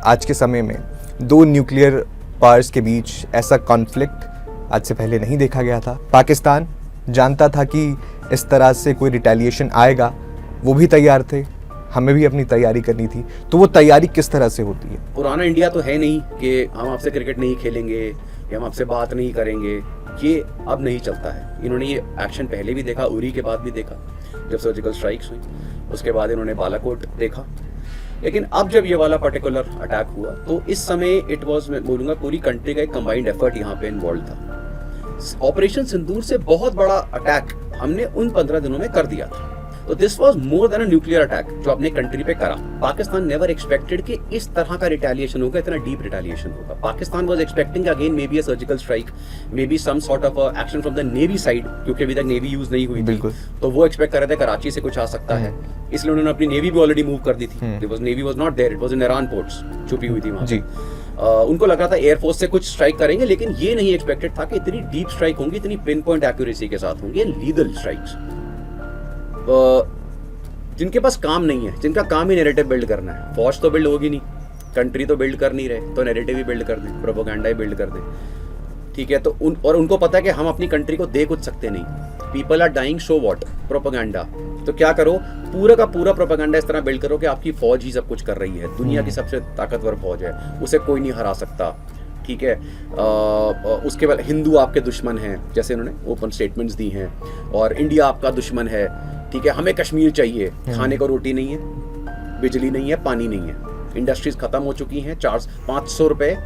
आज के समय में दो न्यूक्लियर पावर्स के बीच ऐसा कॉन्फ्लिक्ट आज से पहले नहीं देखा गया था। पाकिस्तान जानता था कि इस तरह से कोई रिटेलिएशन आएगा, वो भी तैयार थे, हमें भी अपनी तैयारी करनी थी। तो वो तैयारी किस तरह से होती है? पुराना इंडिया तो है नहीं कि हम आपसे क्रिकेट नहीं खेलेंगे या हम आपसे बात नहीं करेंगे, ये अब नहीं चलता है। इन्होंने ये एक्शन पहले भी देखा, उरी के बाद भी देखा जब सर्जिकल स्ट्राइक्स हुई, उसके बाद इन्होंने बालाकोट देखा। लेकिन अब जब ये वाला पर्टिकुलर अटैक हुआ तो इस समय इट वाज, मैं बोलूँगा पूरी कंट्री का एक कंबाइंड एफर्ट यहाँ पे इन्वॉल्व था। ऑपरेशन सिंदूर से बहुत बड़ा अटैक हमने उन 15 दिनों में कर दिया था। तो this was more than a nuclear attack जो अपने कंट्री पे करा। पाकिस्तान नेवर एक्सपेक्टेड कि इस तरह का रिटेलिएशन होगा, इतना डीप रिटेलिएशन होगा। Pakistan was expecting again maybe a surgical strike, maybe some sort of action from the navy side, क्योंकि अभी तक नेवी यूज नहीं हुई थी। तो वो एक्सपेक्ट कर रहे थे कराची से कुछ आ सकता है, इसलिए उन्होंने अपनी नेवी भी ऑलरेडी मूव कर दी थी। Navy was not there, it was in Iran ports, छुपी हुई थी वहां जी। उनको लग रहा था एयरफोर्स से कुछ स्ट्राइक करेंगे, लेकिन ये नहीं एक्सपेक्टेड था कि इतनी डीप स्ट्राइक होंगी, इतनी पिन पॉइंट एक्यूरेसी के साथ होंगी, लीगल स्ट्राइक्स। जिनके पास काम नहीं है, जिनका काम ही नैरेटिव बिल्ड करना है। फौज तो बिल्ड होगी नहीं, कंट्री तो बिल्ड कर नहीं रहे, तो नैरेटिव ही बिल्ड कर दें, प्रोपेगेंडा ही बिल्ड कर दें, ठीक है। तो उनको पता है कि हम अपनी कंट्री को दे कुछ सकते नहीं। People are dying, so what, propaganda. तो क्या करो, पूरा का पूरा प्रोपेगेंडा इस तरह बिल्ड करो कि आपकी फौज ही सब कुछ कर रही है, दुनिया की सबसे ताकतवर फौज है, उसे कोई नहीं हरा सकता, ठीक है। उसके बाद हिंदू आपके दुश्मन हैं, जैसे उन्होंने ओपन स्टेटमेंट्स दी हैं, और इंडिया आपका दुश्मन है, ठीक है। हमें कश्मीर चाहिए, खाने को रोटी नहीं है, बिजली नहीं है, पानी नहीं है, इंडस्ट्रीज खत्म हो चुकी हैं, 400-500 रुपए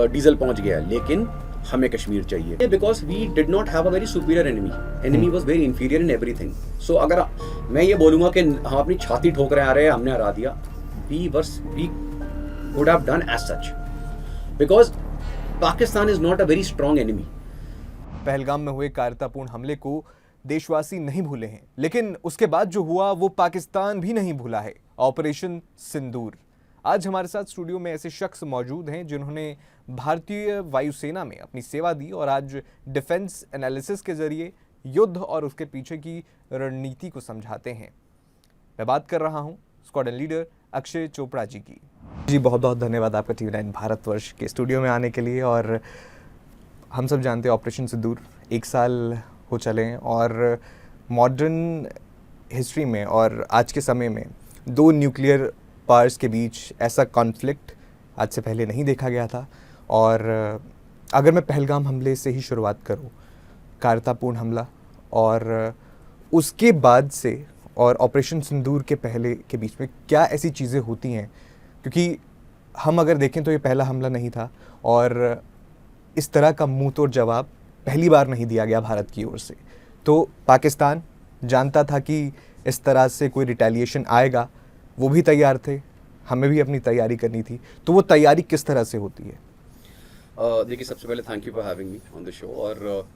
डीजल पहुंच गया, लेकिन हमें कश्मीर चाहिए। Because we did not have a very superior enemy was very inferior in everything. So अगर मैं ये बोलूंगा कि हम अपनी छाती ठोक रहे आ रहे हैं, हमने हरा दिया, we would have done as such, because Pakistan is not a very strong enemy. Pahalgam में हुए कायरतापूर्ण हमले को देशवासी नहीं भूले हैं, लेकिन उसके बाद जो हुआ वो पाकिस्तान भी नहीं भूला है, ऑपरेशन सिंदूर। आज हमारे साथ स्टूडियो में ऐसे शख्स मौजूद हैं जिन्होंने भारतीय वायुसेना में अपनी सेवा दी और आज डिफेंस एनालिसिस के जरिए युद्ध और उसके पीछे की रणनीति को समझाते हैं। मैं बात कर रहा हूं स्क्वाड्रन लीडर अक्षय चोपड़ा जी की। जी बहुत बहुत धन्यवाद आपका TV9 भारतवर्ष के स्टूडियो में आने के लिए। और हम सब जानते हैं ऑपरेशन सिंदूर 1 साल हो चले हैं, और मॉडर्न हिस्ट्री में और आज के समय में दो न्यूक्लियर पावर्स के बीच ऐसा कॉन्फ्लिक्ट आज से पहले नहीं देखा गया था। और अगर मैं पहलगाम हमले से ही शुरुआत करूं, कायरतापूर्ण हमला और उसके बाद से और ऑपरेशन सिंदूर के पहले के बीच में क्या ऐसी चीज़ें होती हैं, क्योंकि हम अगर देखें तो ये पहला हमला नहीं था और इस तरह का मुंह तोड़ जवाब पहली बार नहीं दिया गया भारत की ओर से। तो पाकिस्तान जानता था कि इस तरह से कोई रिटेलिएशन आएगा, वो भी तैयार थे, हमें भी अपनी तैयारी करनी थी। तो वो तैयारी किस तरह से होती है? देखिए, सबसे पहले thank you for having me on the show. और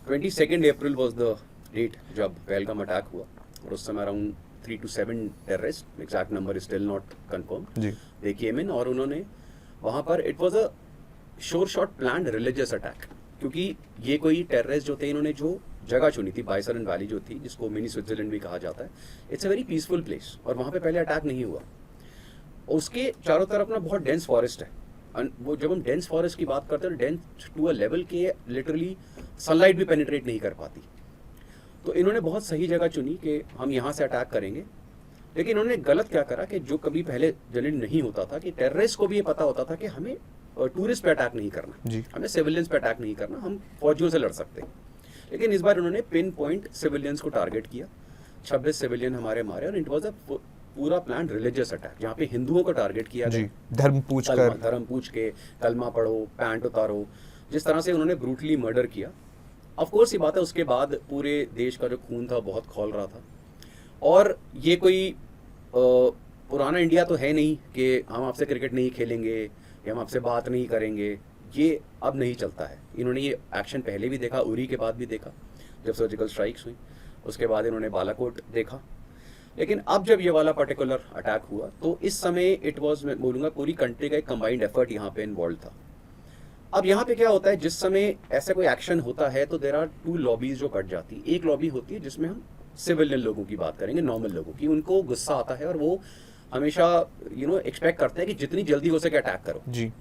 22 अप्रैल वाज द डेट जब पहलगाम अटैक हुआ, और उस समय around 3 to 7 terrorist, exact number is still not confirm, they came in, और उन्होंने वहाँ पर, it was a sure shot planned religious attack. क्योंकि ये कोई टेररिस्ट जो थे, इन्होंने जो जगह चुनी थी, बाइसरन वैली जो थी, जिसको मिनी स्विट्जरलैंड भी कहा जाता है, it's a very peaceful place, और वहाँ पे पहले अटैक नहीं हुआ। उसके चारों तरफ ना बहुत डेंस फॉरेस्ट है, वो जब हम डेंस फॉरेस्ट की बात करते हैं, डेंस टू अ लेवल के लिटरली सनलाइट भी पेनिट्रेट नहीं कर पाती। तो इन्होंने बहुत सही जगह चुनी कि हम यहाँ से अटैक करेंगे। लेकिन इन्होंने गलत क्या करा कि जो कभी पहले जनरली नहीं होता था, कि टेररिस्ट को भी ये पता होता था कि हमें टूरिस्ट पे अटैक नहीं करना, हमें सिविलियंस पे अटैक नहीं करना, हम फौजियों से लड़ सकते हैं। लेकिन इस बार उन्होंने पिन पॉइंट सिविलियंस को टारगेट किया, 26 सिविलियन हमारे मारे, और इट वाज अ पूरा प्लान रिलीजियस अटैक, जहाँ पे हिंदुओं को टारगेट किया गया, धर्म पूछ के कलमा पढ़ो, पैंट उतारो, जिस तरह से उन्होंने ब्रूटली मर्डर किया। ऑफ कोर्स ये बात है, उसके बाद पूरे देश का जो खून था बहुत खौल रहा था। और ये कोई पुराना इंडिया तो है नहीं कि हम आपसे क्रिकेट नहीं खेलेंगे या हम आपसे बात नहीं करेंगे, ये अब नहीं चलता है। इन्होंने ये एक्शन पहले भी देखा, उरी के बाद भी देखा जब सर्जिकल स्ट्राइक्स हुई, उसके बाद इन्होंने बालाकोट देखा। लेकिन अब जब ये वाला पर्टिकुलर अटैक हुआ तो इस समय इट वाज, मैं बोलूँगा पूरी कंट्री का एक कंबाइंड एफर्ट यहाँ पे इन्वॉल्व था। अब यहाँ पे क्या होता है, जिस समय ऐसा कोई एक्शन होता है तो देयर आर 2 लॉबीज जो कट जाती है। एक लॉबी होती है जिसमें हम सिविलियन लोगों की बात करेंगे, नॉर्मल लोगों की, उनको गुस्सा आता है और वो हमेशा एक्सपेक्ट करते हैं कि जितनी जल्दी हो सके अटैक करो जी।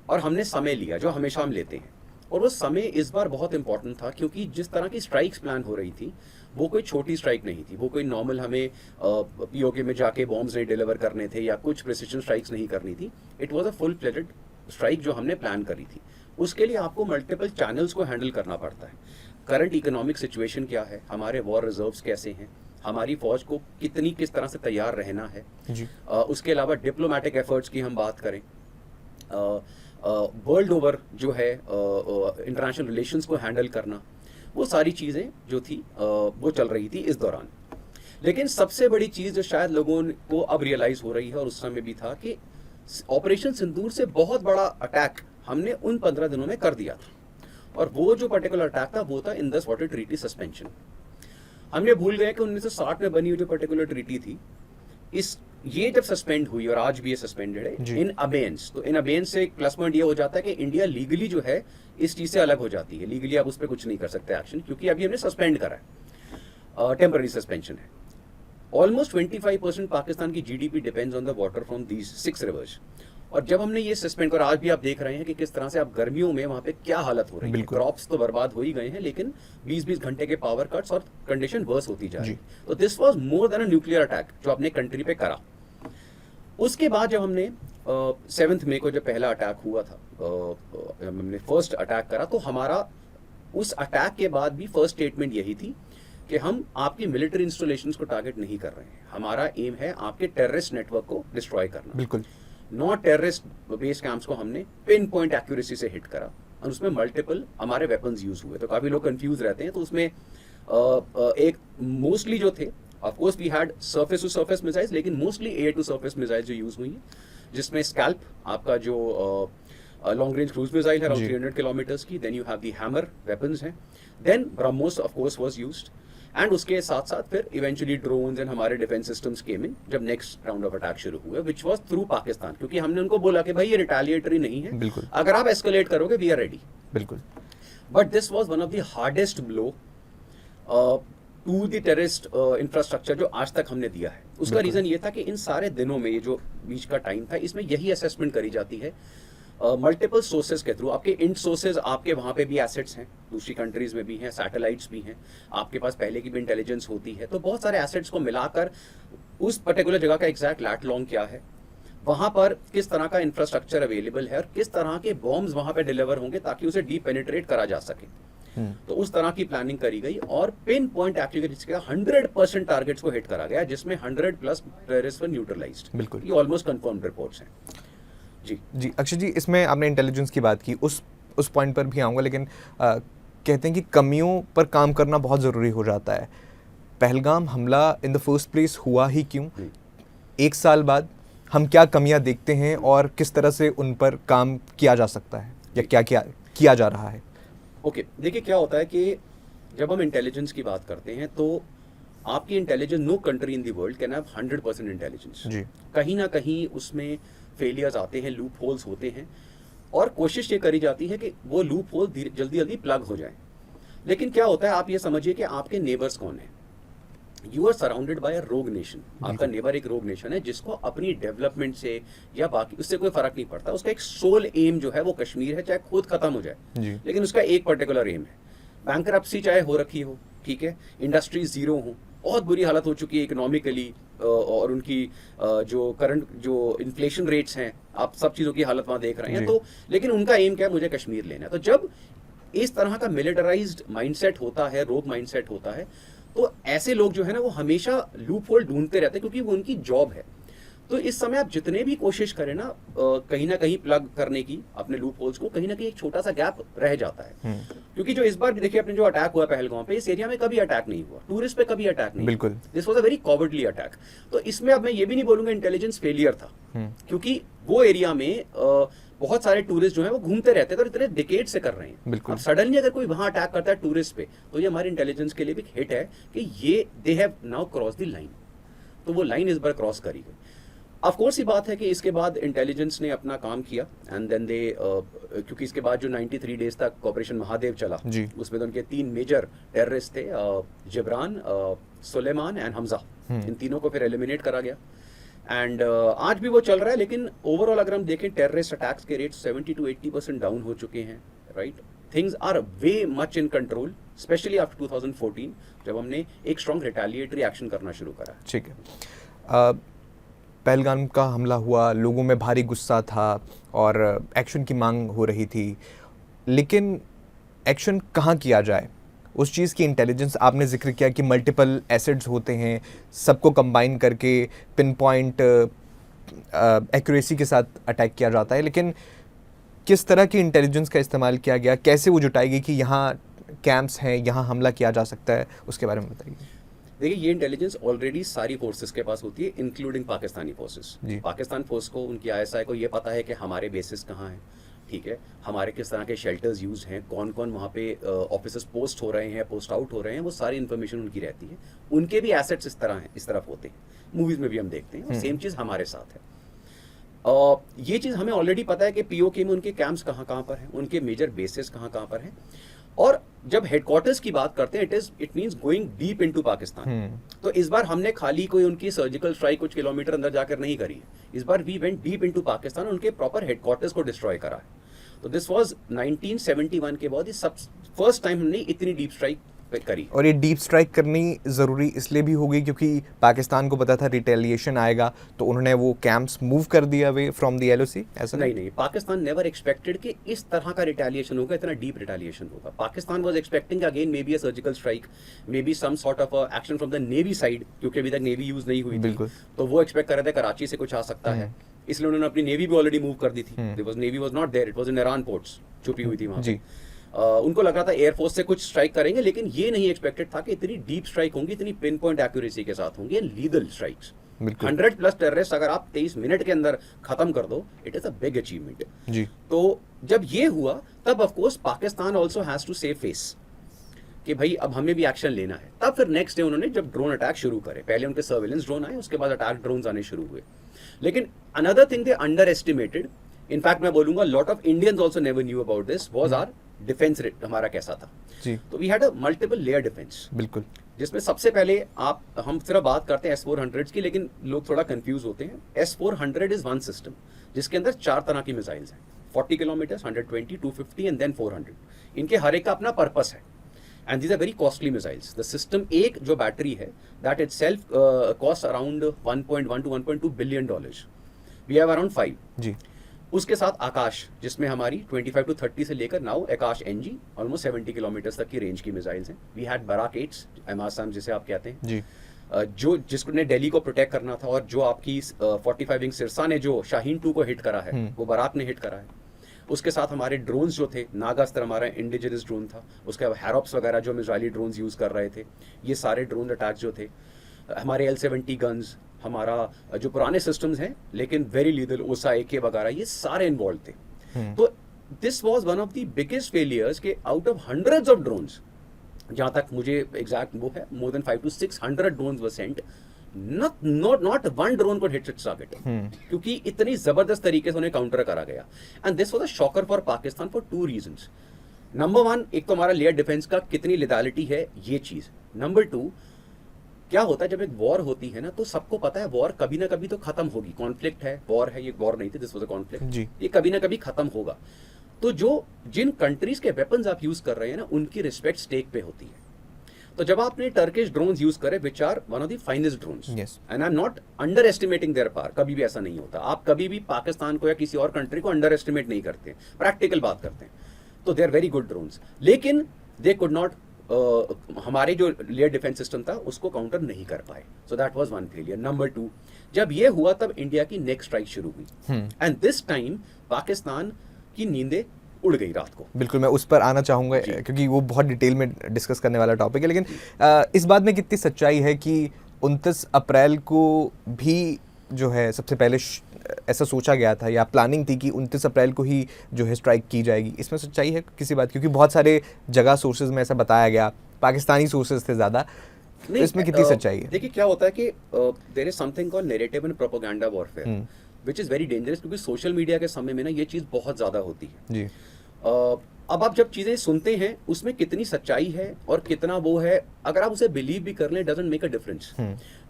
और हमने समय लिया जो हमेशा हम लेते हैं और वो समय इस बार बहुत इंपॉर्टेंट था क्योंकि जिस तरह की स्ट्राइक्स प्लान हो रही थी वो कोई छोटी स्ट्राइक नहीं थी, वो कोई नॉर्मल हमें पीओके में जाके बॉम्ब्स नहीं डिलीवर करने थे या कुछ प्रिसिशन स्ट्राइक्स नहीं करनी थी। It was a full fledged strike जो हमने प्लान करी थी। उसके लिए आपको मल्टीपल चैनल्स को हैंडल करना पड़ता है। करंट इकोनॉमिक सिचुएशन क्या है, हमारे वॉर रिजर्व्स कैसे हैं, हमारी फौज को किस तरह से तैयार रहना है जी। उसके अलावा डिप्लोमेटिक एफर्ट्स की हम बात करें, वर्ल्ड ओवर जो है इंटरनेशनल रिलेशंस को हैंडल करना, वो सारी चीज़ें जो थी वो चल रही थी इस दौरान। लेकिन सबसे बड़ी चीज़ जो शायद लोगों को अब रियलाइज़ हो रही है और उस समय भी था कि ऑपरेशन सिंदूर से बहुत बड़ा अटैक हमने उन 15 दिनों में कर दिया था और वो जो पर्टिकुलर अटैक था वो था इंडस वाटर ट्रीटी सस्पेंशन। हमने भूल गए कि 1960 में बनी हुई जो पर्टिकुलर ट्रीटी थी ये जब सस्पेंड हुई और आज भी ये सस्पेंडेड है इन अबेंस, तो इन अबेंस से एक प्लस पॉइंट ये हो जाता है कि इंडिया लीगली जो है इस चीज से अलग हो जाती है। लीगली आप उस पर कुछ नहीं कर सकते एक्शन, क्योंकि अभी हमने सस्पेंड करा है, टेम्पररी सस्पेंशन है। ऑलमोस्ट 25% पाकिस्तान की GDP depends on the water from these 6 reverse. और जब हमने ये सस्पेंड कर, आज भी आप देख रहे हैं कि किस तरह से आप गर्मियों में वहां पे क्या हालत हो रही है। क्रॉप्स तो बर्बाद हो ही गए हैं, लेकिन 20-20 घंटे के पावर कट्स और कंडीशन वर्स होती जा रही है। तो this was more than a nuclear attack जो अपने कंट्री पे करा। उसके बाद जब हमने 7 मई को जब पहला अटैक हुआ था, हमने फर्स्ट अटैक करा, तो हमारा उस अटैक के बाद भी फर्स्ट स्टेटमेंट यही थी कि हम आपकी मिलिट्री इंस्टॉलेशंस को टारगेट नहीं कर रहे हैं, हमारा एम है आपके टेररिस्ट नेटवर्क को डिस्ट्रॉय करना। बिल्कुल, नॉट टेररिस्ट बेस कैंप्स को हमने पिन पॉइंट एक्यूरेसी से हिट करा और उसमें मल्टीपल हमारे वेपन्स यूज हुए। तो काफी लोग कंफ्यूज रहते हैं, तो उसमें एक मोस्टली जो थे, of course we had surface to surface missiles, लेकिन mostly air to surface missiles जो यूज हुई हैं, जिसमें स्कैल्प आपका जो लॉन्ग रेंज क्रूज मिसाइल है अराउंड 300 किलोमीटर्स की, then you have the hammer weapons हैं, then BrahMos of course was used, and उसके साथ साथ फिर इवेंचुअली ड्रोन्स एंड हमारे डिफेंस सिस्टम्स केम इन जब नेक्स्ट राउंड ऑफ अटैक शुरू हुआ, व्हिच वाज थ्रू पाकिस्तान, क्योंकि हमने उनको बोला कि भाई ये रिटेलिएटरी नहीं है, बिल्कुल, अगर आप एस्केलेट करोगे वी आर रेडी। बिल्कुल, but this was one of the hardest blow to the terrorist infrastructure जो आज तक हमने दिया है। उसका रीजन ये था कि इन सारे दिनों में, ये जो बीच का टाइम था, इसमें यही असेसमेंट करी जाती है मल्टीपल सोर्सेज के थ्रू। आपके इंड सोर्सेज, आपके वहां पे भी एसेट्स हैं, दूसरी कंट्रीज में भी हैं, सैटेलाइट्स भी हैं, आपके पास पहले की भी इंटेलिजेंस होती है, तो बहुत सारे एसेट्स को मिलाकर उस पर्टिकुलर जगह का एग्जैक्ट लैट लॉन्ग क्या है, वहां पर किस तरह का इंफ्रास्ट्रक्चर अवेलेबल है और किस तरह के बॉम्ब्स वहां पे डिलीवर होंगे ताकि उसे डीपेनिट्रेट करा जा सके। तो उस तरह की प्लानिंग करी गई और पिन पॉइंट एक्यूरेसी का 100% टारगेट्स को हिट करा गया, जिसमें 100+ टेररिस्ट वर न्यूट्रलाइज्ड। बिल्कुल, ये ऑलमोस्ट कंफर्म्ड रिपोर्ट्स हैं। जी अक्षय जी, इसमें आपने इंटेलिजेंस की बात की, उस पॉइंट पर भी आऊँगा, लेकिन कहते हैं कि कमियों पर काम करना बहुत ज़रूरी हो जाता है। पहलगाम हमला इन द फर्स्ट प्लेस हुआ ही क्यों, एक साल बाद हम क्या कमियां देखते हैं और किस तरह से उन पर काम किया जा सकता है या क्या किया जा रहा है? ओके, देखिए क्या होता है कि जब हम इंटेलिजेंस की बात करते हैं तो आपकी intelligence, no country in the world can have 100% intelligence. कहीं ना कहीं उसमें फेलियर्स आते हैं, लूप होल्स होते हैं, और कोशिश ये करी जाती है कि वो लूप होल जल्दी जल्दी प्लग हो जाए। लेकिन क्या होता है, आप ये समझिए कि आपके नेबर्स कौन है। यू आर सराउंडेड बाय अ रोग नेशन। आपका नेबर एक रोग नेशन है जिसको अपनी डेवलपमेंट से या बाकी उससे कोई फर्क नहीं पड़ता। उसका एक सोल एम जो है वो कश्मीर है, चाहे खुद खत्म हो जाए, लेकिन उसका एक पर्टिकुलर एम है। बैंकरप्सी चाहे हो रखी हो, ठीक है, इंडस्ट्रीज जीरो हो, बहुत बुरी हालत हो चुकी है इकोनॉमिकली, और उनकी जो करंट जो इन्फ्लेशन रेट्स हैं, आप सब चीज़ों की हालत वहाँ देख रहे हैं, तो लेकिन उनका एम क्या है, मुझे कश्मीर लेना है। तो जब इस तरह का मिलिटराइज्ड माइंडसेट होता है, रोग माइंडसेट होता है, तो ऐसे लोग जो है ना वो हमेशा लूप होल ढूंढते रहते हैं, क्योंकि वो उनकी जॉब है। तो इस समय आप जितने भी कोशिश करें ना कहीं प्लग करने की अपने लूप होल्स को, कहीं ना कहीं एक छोटा सा गैप रह जाता है। क्योंकि जो इस बार भी देखिए, अपने जो अटैक हुआ पहलगाम पे, इस एरिया में कभी अटैक नहीं हुआ, टूरिस्ट पे कभी अटैक नहीं। बिल्कुल, this was a very cowardly attack. तो इसमें अब मैं ये भी नहीं बोलूंगा इंटेलिजेंस फेलियर था, क्योंकि वो एरिया में बहुत सारे टूरिस्ट जो हैं वो घूमते रहते थे और इतने डिकेड से कर रहे हैं। अब सडनली अगर कोई वहां अटैक करता है टूरिस्ट पे, तो ये हमारे इंटेलिजेंस के लिए भी हिट है कि ये they have now cross the line. तो वो लाइन इस बार क्रॉस करी गई। ऑफ कोर्स ये बात है कि इसके बाद इंटेलिजेंस ने अपना काम किया, एंड देन दे, क्योंकि इसके बाद जो 93 डेज तक ऑपरेशन महादेव चला, उसमें तो उनके 3 मेजर टेररिस्ट थे, जिब्रान, सुलेमान एंड हमजा। इन तीनों को फिर एलिमिनेट करा गया। एंड आज भी वो चल रहा है, लेकिन ओवरऑल अगर हम देखें टेररिस्ट अटैक्स के रेट 70 to 80% डाउन हो चुके हैं, right. Things are way much in control, specially after 2014 जब हमने एक स्ट्रॉन्ग रिटेलिएटरी एक्शन करना शुरू करा. ठीक है. पहलगाम का हमला हुआ, लोगों में भारी गुस्सा था और एक्शन की मांग हो रही थी, लेकिन एक्शन कहाँ किया जाए, उस चीज़ की इंटेलिजेंस आपने जिक्र किया कि मल्टीपल एसिड्स होते हैं, सबको कंबाइन करके पिन पॉइंट एक्यूरेसी के साथ अटैक किया जाता है, लेकिन किस तरह की इंटेलिजेंस का इस्तेमाल किया गया, कैसे वो जुटाई गई कि यहाँ कैंप्स हैं, यहाँ हमला किया जा सकता है, उसके बारे में बताइए. देखिए, ये इंटेलिजेंस ऑलरेडी सारी फोर्सेस के पास होती है, including Pakistani forces. Pakistan force को, उनकी आईएसआई को ये पता है कि हमारे बेसिस कहाँ हैं, ठीक है, हमारे किस तरह के शेल्टर्स यूज हैं, कौन कौन वहाँ पे ऑफिसर्स पोस्ट हो रहे हैं, पोस्ट आउट हो रहे हैं, वो सारी इन्फॉर्मेशन उनकी रहती है. उनके भी एसेट्स इस तरह हैं, इस तरफ होते हैं, मूवीज में भी हम देखते हैं, और सेम चीज़ हमारे साथ है. ये चीज़ हमें ऑलरेडी पता है कि पीओके में उनके कैंप्स कहाँ कहाँ पर हैं, उनके मेजर बेसिस कहाँ कहाँ पर हैं. और जब हेडक्वार्टर्स की बात करते हैं, it means going deep into Pakistan. तो इस बार हमने खाली कोई उनकी सर्जिकल स्ट्राइक कुछ किलोमीटर अंदर जाकर नहीं करी. इस बार we went deep into Pakistan, उनके प्रॉपर हेडक्वार्टर्स को डिस्ट्रॉय करा है. तो दिस वाज 1971 के बाद ये फर्स्ट टाइम हमने इतनी डीप स्ट्राइक करी. और ये डीप स्ट्राइक करनी ज़रूरी इसलिए भी हो गई क्योंकि पाकिस्तान को पता था रिटेलिएशन आएगा, तो उन्होंने वो कैंप्स मूव कर दिया अवे फ्रॉम द एलओसी. ऐसा नहीं, पाकिस्तान नेवर एक्सपेक्टेड कि इस तरह का रिटेलिएशन होगा, इतना डीप रिटेलिएशन होगा. Pakistan was expecting again maybe a surgical strike, maybe some sort of action from the navy side, क्योंकि अभी तक नेवी यूज नहीं हुई थी, तो वो एक्सपेक्ट कर रहे थे कराची से कुछ आ सकता है, इसलिए उन्होंने अपनी नेवी भी ऑलरेडी मूव कर दी थी. Navy was not there, it was in Iran ports, छुपी हुई थी वहां पे. उनको लग रहा था एयरफोर्स से कुछ स्ट्राइक करेंगे, लेकिन ये नहीं एक्सपेक्टेड था कि इतनी डीप स्ट्राइक होंगी, इतनी पिन पॉइंट एक्यूरेसी के साथ होंगी, लीगल स्ट्राइक्स. 100+ टेररिस्ट अगर आप 23 मिनट के अंदर खत्म कर दो, it is a big achievement. तो जब ये हुआ, तब of course Pakistan also has to save face कि भाई अब हमें भी एक्शन लेना है. तब फिर नेक्स्ट डे उन्होंने जब ड्रोन अटैक शुरू करे, पहले उनके सर्वेलेंस ड्रोन आए, उसके बाद अटैक ड्रोन आने शुरू हुए. लेकिन another thing they underestimated, in fact मैं बोलूंगा lot of Indians also never knew about this, was our defence rate. हमारा कैसा था जी. तो we had a multiple layer defence. बिल्कुल. जिसमें सबसे पहले हम सिर्फ बात करते हैं S-400 की, लेकिन लोग थोड़ा कंफ्यूज होते हैं. S-400 इज वन सिस्टम जिसके अंदर 4 तरह की मिसाइल्स हैं, 40 किलोमीटर, 120, 250 एंड देन 400. इनके हर एक का अपना पर्पस है, and these are very costly missiles. The system, एक जो बैटरी है, that itself cost around 1.1 to 1.2 billion dollars. We have around 5 जी. उसके साथ आकाश, जिसमें हमारी 25 to 30 से लेकर नाउ आकाश NG ऑलमोस्ट 70 किलोमीटर तक की रेंज की मिसाइल्स हैं. वी हैड बराक 8, एमासाम जिसे आप कहते हैं जी. जो जिसने दिल्ली को प्रोटेक्ट करना था, और जो आपकी 45 विंग सिरसा ने जो शाहीन 2 को हिट करा है, वो बराक ने हिट करा है. उसके साथ हमारे ड्रोन्स जो थे, नागास्त्र हमारा इंडिजिनस ड्रोन था, उसके बाद हैरोप्स वगैरह जो मिसाइली ड्रोन्स यूज़ कर रहे थे, ये सारे ड्रोन अटैक जो थे. हमारे L-70 गन्स, हमारा जो पुराने सिस्टम्स हैं लेकिन वेरी लीदल, ओसा AK वगैरह, ये सारे इन्वॉल्व थे. तो this was one of the biggest failures के out of hundreds of drones, जहां तक मुझे एग्जैक्ट वो है, more than 500 to 600 drones were sent. Not one drone could hit its target, क्योंकि इतनी जबरदस्त तरीके से उन्हें काउंटर करा गया. And this was a shocker for Pakistan for 2 reasons. Number 1, एक तो हमारा लेयर डिफेंस का कितनी लिथैलिटी है, ये चीज. नंबर 2, क्या होता है जब एक वॉर होती है ना, तो सबको पता है वॉर कभी ना कभी तो खत्म होगी. कॉन्फ्लिक्ट है, वॉर है, ये वॉर नहीं थी, दिस वाज अ कॉन्फ्लिक्ट. ये कभी ना कभी खत्म होगा. तो जिन कंट्रीज के वेपन्स आप यूज कर रहे हैं ना, उनकी रिस्पेक्ट स्टेक पे होती है. तो जब आपने टर्किश ड्रोन्स यूज करे, which are one of the finest drones, and I am not underestimating their power, कभी भी ऐसा नहीं होता. आप कभी भी पाकिस्तान को या किसी और कंट्री को अंडर एस्टिमेट नहीं करते, प्रैक्टिकल बात करते हैं. तो they are very good drones, लेकिन दे कुड नॉट हमारे जो लेयर डिफेंस सिस्टम था उसको काउंटर नहीं कर पाए. So that was one failure. Number 2, जब ये हुआ तब इंडिया की नेक्स्ट स्ट्राइक शुरू हुई, एंड दिस टाइम पाकिस्तान की नींदें उड़ गई रात को. बिल्कुल, मैं उस पर आना चाहूँगा क्योंकि वो बहुत डिटेल में डिस्कस करने वाला टॉपिक है. लेकिन इस बात में कितनी सच्चाई है कि 29 अप्रैल को भी जो है सबसे पहले ऐसा सोचा गया था या प्लानिंग थी कि 29 अप्रैल को ही जो है स्ट्राइक की जाएगी? इसमें सच्चाई है किसी बात? क्योंकि बहुत सारे जगह सोर्सेज में ऐसा बताया गया, पाकिस्तानी सोर्सेज थे ज़्यादा. तो इसमें कितनी सच्चाई है? देखिए, क्या होता है कि there is something called narrative and propaganda warfare, which is very dangerous, क्योंकि सोशल मीडिया के समय में ना ये चीज़ बहुत ज़्यादा होती है. जी. अब आप जब चीज़ें सुनते हैं उसमें कितनी सच्चाई है और कितना वो है, अगर आप उसे बिलीव भी कर लें डजंट मेक अ डिफरेंस,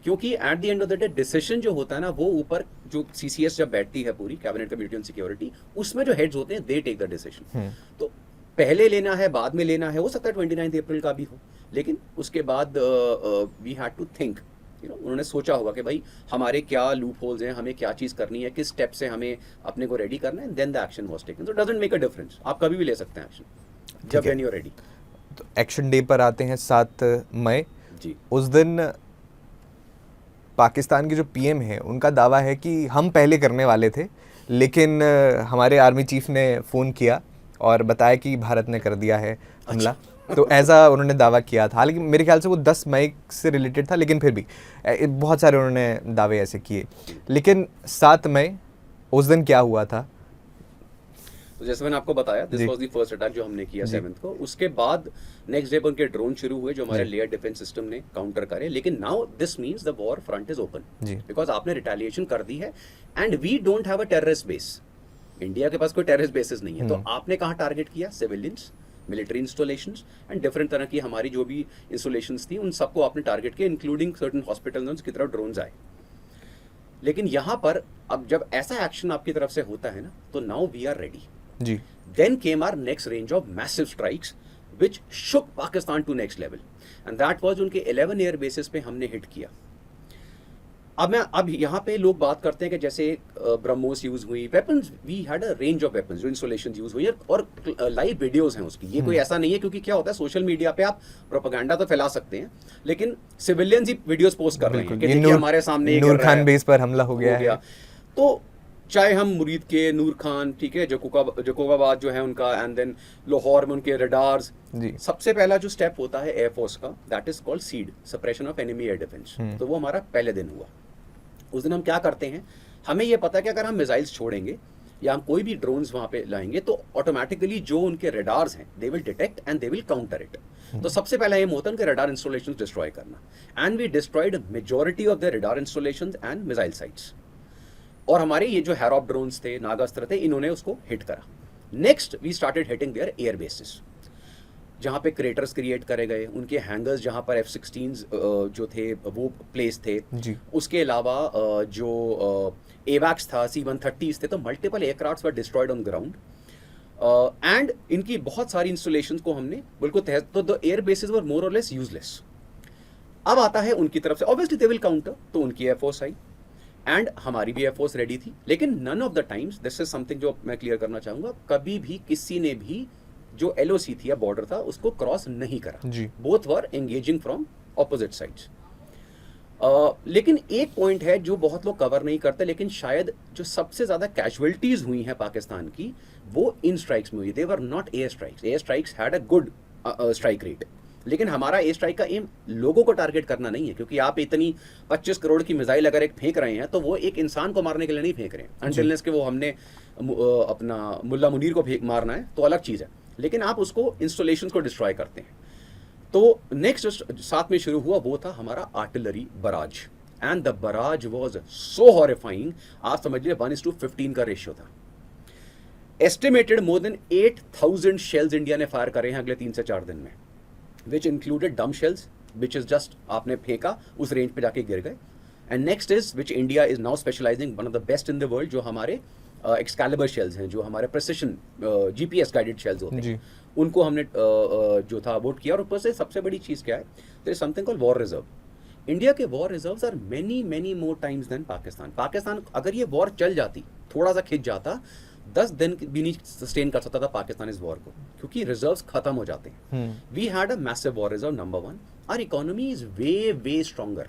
क्योंकि at the end of the day decision जो होता है ना वो ऊपर जो CCS जब बैठती है पूरी कैबिनेट कमेटी ऑन सिक्योरिटी, उसमें जो हेड्स होते हैं दे टेक द डिसीजन। तो पहले लेना है बाद में लेना है, हो सकता है 29 अप्रैल का भी हो, लेकिन उसके बाद वी हैड टू थिंक, उन्होंने सोचा होगा कि भाई हमारे क्या लूप होल्स हैं, हमें क्या चीज़ करनी है, किस स्टेप से हमें अपने को रेडी करना है, then the action was taken. So doesn't make a difference, आप कभी भी ले सकते हैं एक्शन जब व्हेन यू आर रेडी। तो एक्शन डे पर आते हैं 7 मई जी। उस दिन पाकिस्तान के जो पीएम है उनका दावा है कि हम पहले करने वाले थे, लेकिन हमारे आर्मी चीफ ने फ़ोन किया और बताया कि भारत ने कर दिया है हमला। तो ऐसा उन्होंने दावा किया था, हालांकि मेरे ख्याल से वो 10 मई से रिलेटेड था, लेकिन फिर भी बहुत सारे उन्होंने दावे ऐसे किए। लेकिन 7 मई उस दिन क्या हुआ था? तो जैसे मैंने आपको बताया, this was the first attack जो हमने किया 7th को। उसके बाद नेक्स्ट डे पर उनके ड्रोन शुरू हुए जो हमारे लेयर डिफेंस सिस्टम ने काउंटर करे। लेकिन now this means the war front is open, because आपने रिटेलिएशन कर दी है and we don't have a terrorist base. India के पास कोई टेररिस्ट बेसिस नहीं है, तो आपने कहाँ टारगेट किया? Civilians, military installations and different तरह की हमारी जो भी इंस्टॉलेशंस थी उन सबको आपने टारगेट किया, इंक्लूडिंग सर्टेन हॉस्पिटल्स की तरफ ड्रोन्स आए। लेकिन यहाँ पर अब जब ऐसा एक्शन आपकी तरफ से होता है ना, तो नाउ वी आर रेडी जी। Then came our next range of massive strikes which shook Pakistan to next level, and that was उनके 11 एयर बेसिस पे हमने हिट किया। अब यहाँ पे लोग बात करते हैं कि जैसे ब्रह्मोस यूज हुई, weapons, we had a range of weapons जो इंस्टॉलेशन यूज हुई है, और लाइव वीडियोस हैं उसकी। ये कोई ऐसा नहीं है, क्योंकि क्या होता है सोशल मीडिया पे आप प्रोपेगेंडा तो फैला सकते हैं, लेकिन सिविलियंस ही वीडियोस पोस्ट कर रहे हैं कि देखिए हमारे सामने नूर खान बेस पर हमला हो गया। तो चाहे हम मुरीद के नूर खान, ठीक है, जकोबाबाद जो है उनका, एंड देन लाहौर में उनके रडार्स। सबसे पहला जो स्टेप होता है एयरफोर्स का, that is called seed, suppression of enemy air defence. तो वो हमारा पहले दिन हुआ। उस दिन हम क्या करते हैं, हमें ये पता है कि अगर हम मिसाइल्स छोड़ेंगे या हम कोई भी ड्रोन्स वहां पे लाएंगे तो ऑटोमेटिकली जो उनके रडार्स हैं they will detect and they will counter it. तो सबसे पहला एम होता है उनके रडार इंस्टॉलेशंस डिस्ट्रॉय करना, and we destroyed majority of the radar installations and missile sites. और हमारे ये जो हैरॉप ड्रोन्स थे, नागास्त्र थे, इन्होंने उसको हिट करा। Next we started hitting their air bases, जहाँ पे क्रेटर्स क्रिएट करे गए, उनके हैंगर्स जहाँ पर F-16s जो थे वो प्लेस थे जी। उसके अलावा जो एवैक्स था, C-130s थे, तो multiple aircrafts were destroyed on ground, and इनकी बहुत सारी इंस्टॉलेशंस को हमने बिल्कुल तो द एयर बेसिस वर मोर और लेस यूजलेस। अब आता है उनकी तरफ से, ऑब्वियसली दे विल काउंटर, तो उनकी एयरफोर्स आई एंड हमारी भी एयरफोर्स रेडी थी। लेकिन none of the times, this is something जो मैं क्लियर करना चाहूंगा, कभी भी किसी ने भी जो LOC थी या बॉर्डर था उसको क्रॉस नहीं करा। Both were engaging from opposite sides. लेकिन एक पॉइंट है जो बहुत लोग कवर नहीं करते, लेकिन शायद जो सबसे ज्यादा कैजुअलिटीज हुई हैं पाकिस्तान की वो इन स्ट्राइक्स में हुई। They were not air strikes, air strikes had a good strike rate, लेकिन हमारा एयर स्ट्राइक का एम लोगों को टारगेट करना नहीं है, क्योंकि आप इतनी 25 करोड़ की मिसाइल अगर एक फेंक रहे हैं तो वो एक इंसान को मारने के लिए नहीं फेंक रहे हैं, अनटिलनेस के वो हमने अपना मुल्ला मुनीर को मारना है तो अलग चीज़ है, लेकिन आप उसको इंस्टॉलेशन को डिस्ट्रॉय करते हैं। तो नेक्स्ट साथ में शुरू हुआ वो था हमारा artillery barrage, and the barrage was so horrifying. आप समझ लीजिए 1:15 का रेशियो था। Estimated more than 8,000 shells India ने फायर करे हैं अगले 3 से 4 दिन में, which included dumb shells, which is just आपने फेंका उस रेंज पे जाके गिर गए। And next is which India is now specializing one of the best in the world, जो हमारे एक्सकैलिबर शेल्स हैं, जो हमारे प्रेसिशन GPS गाइडेड शेल्स होते हैं, उनको हमने जो था वोट किया। और ऊपर से सबसे बड़ी चीज़ क्या है, there is something called war reserve. India के war reserves are many more times than Pakistan. अगर ये वॉर चल जाती, थोड़ा सा खिंच जाता, 10 दिन भी नहीं सस्टेन कर सकता था पाकिस्तान इस वॉर को, क्योंकि रिजर्व्स खत्म हो जाते हैं। We had a massive war reserve, number 1। Our economy is way stronger.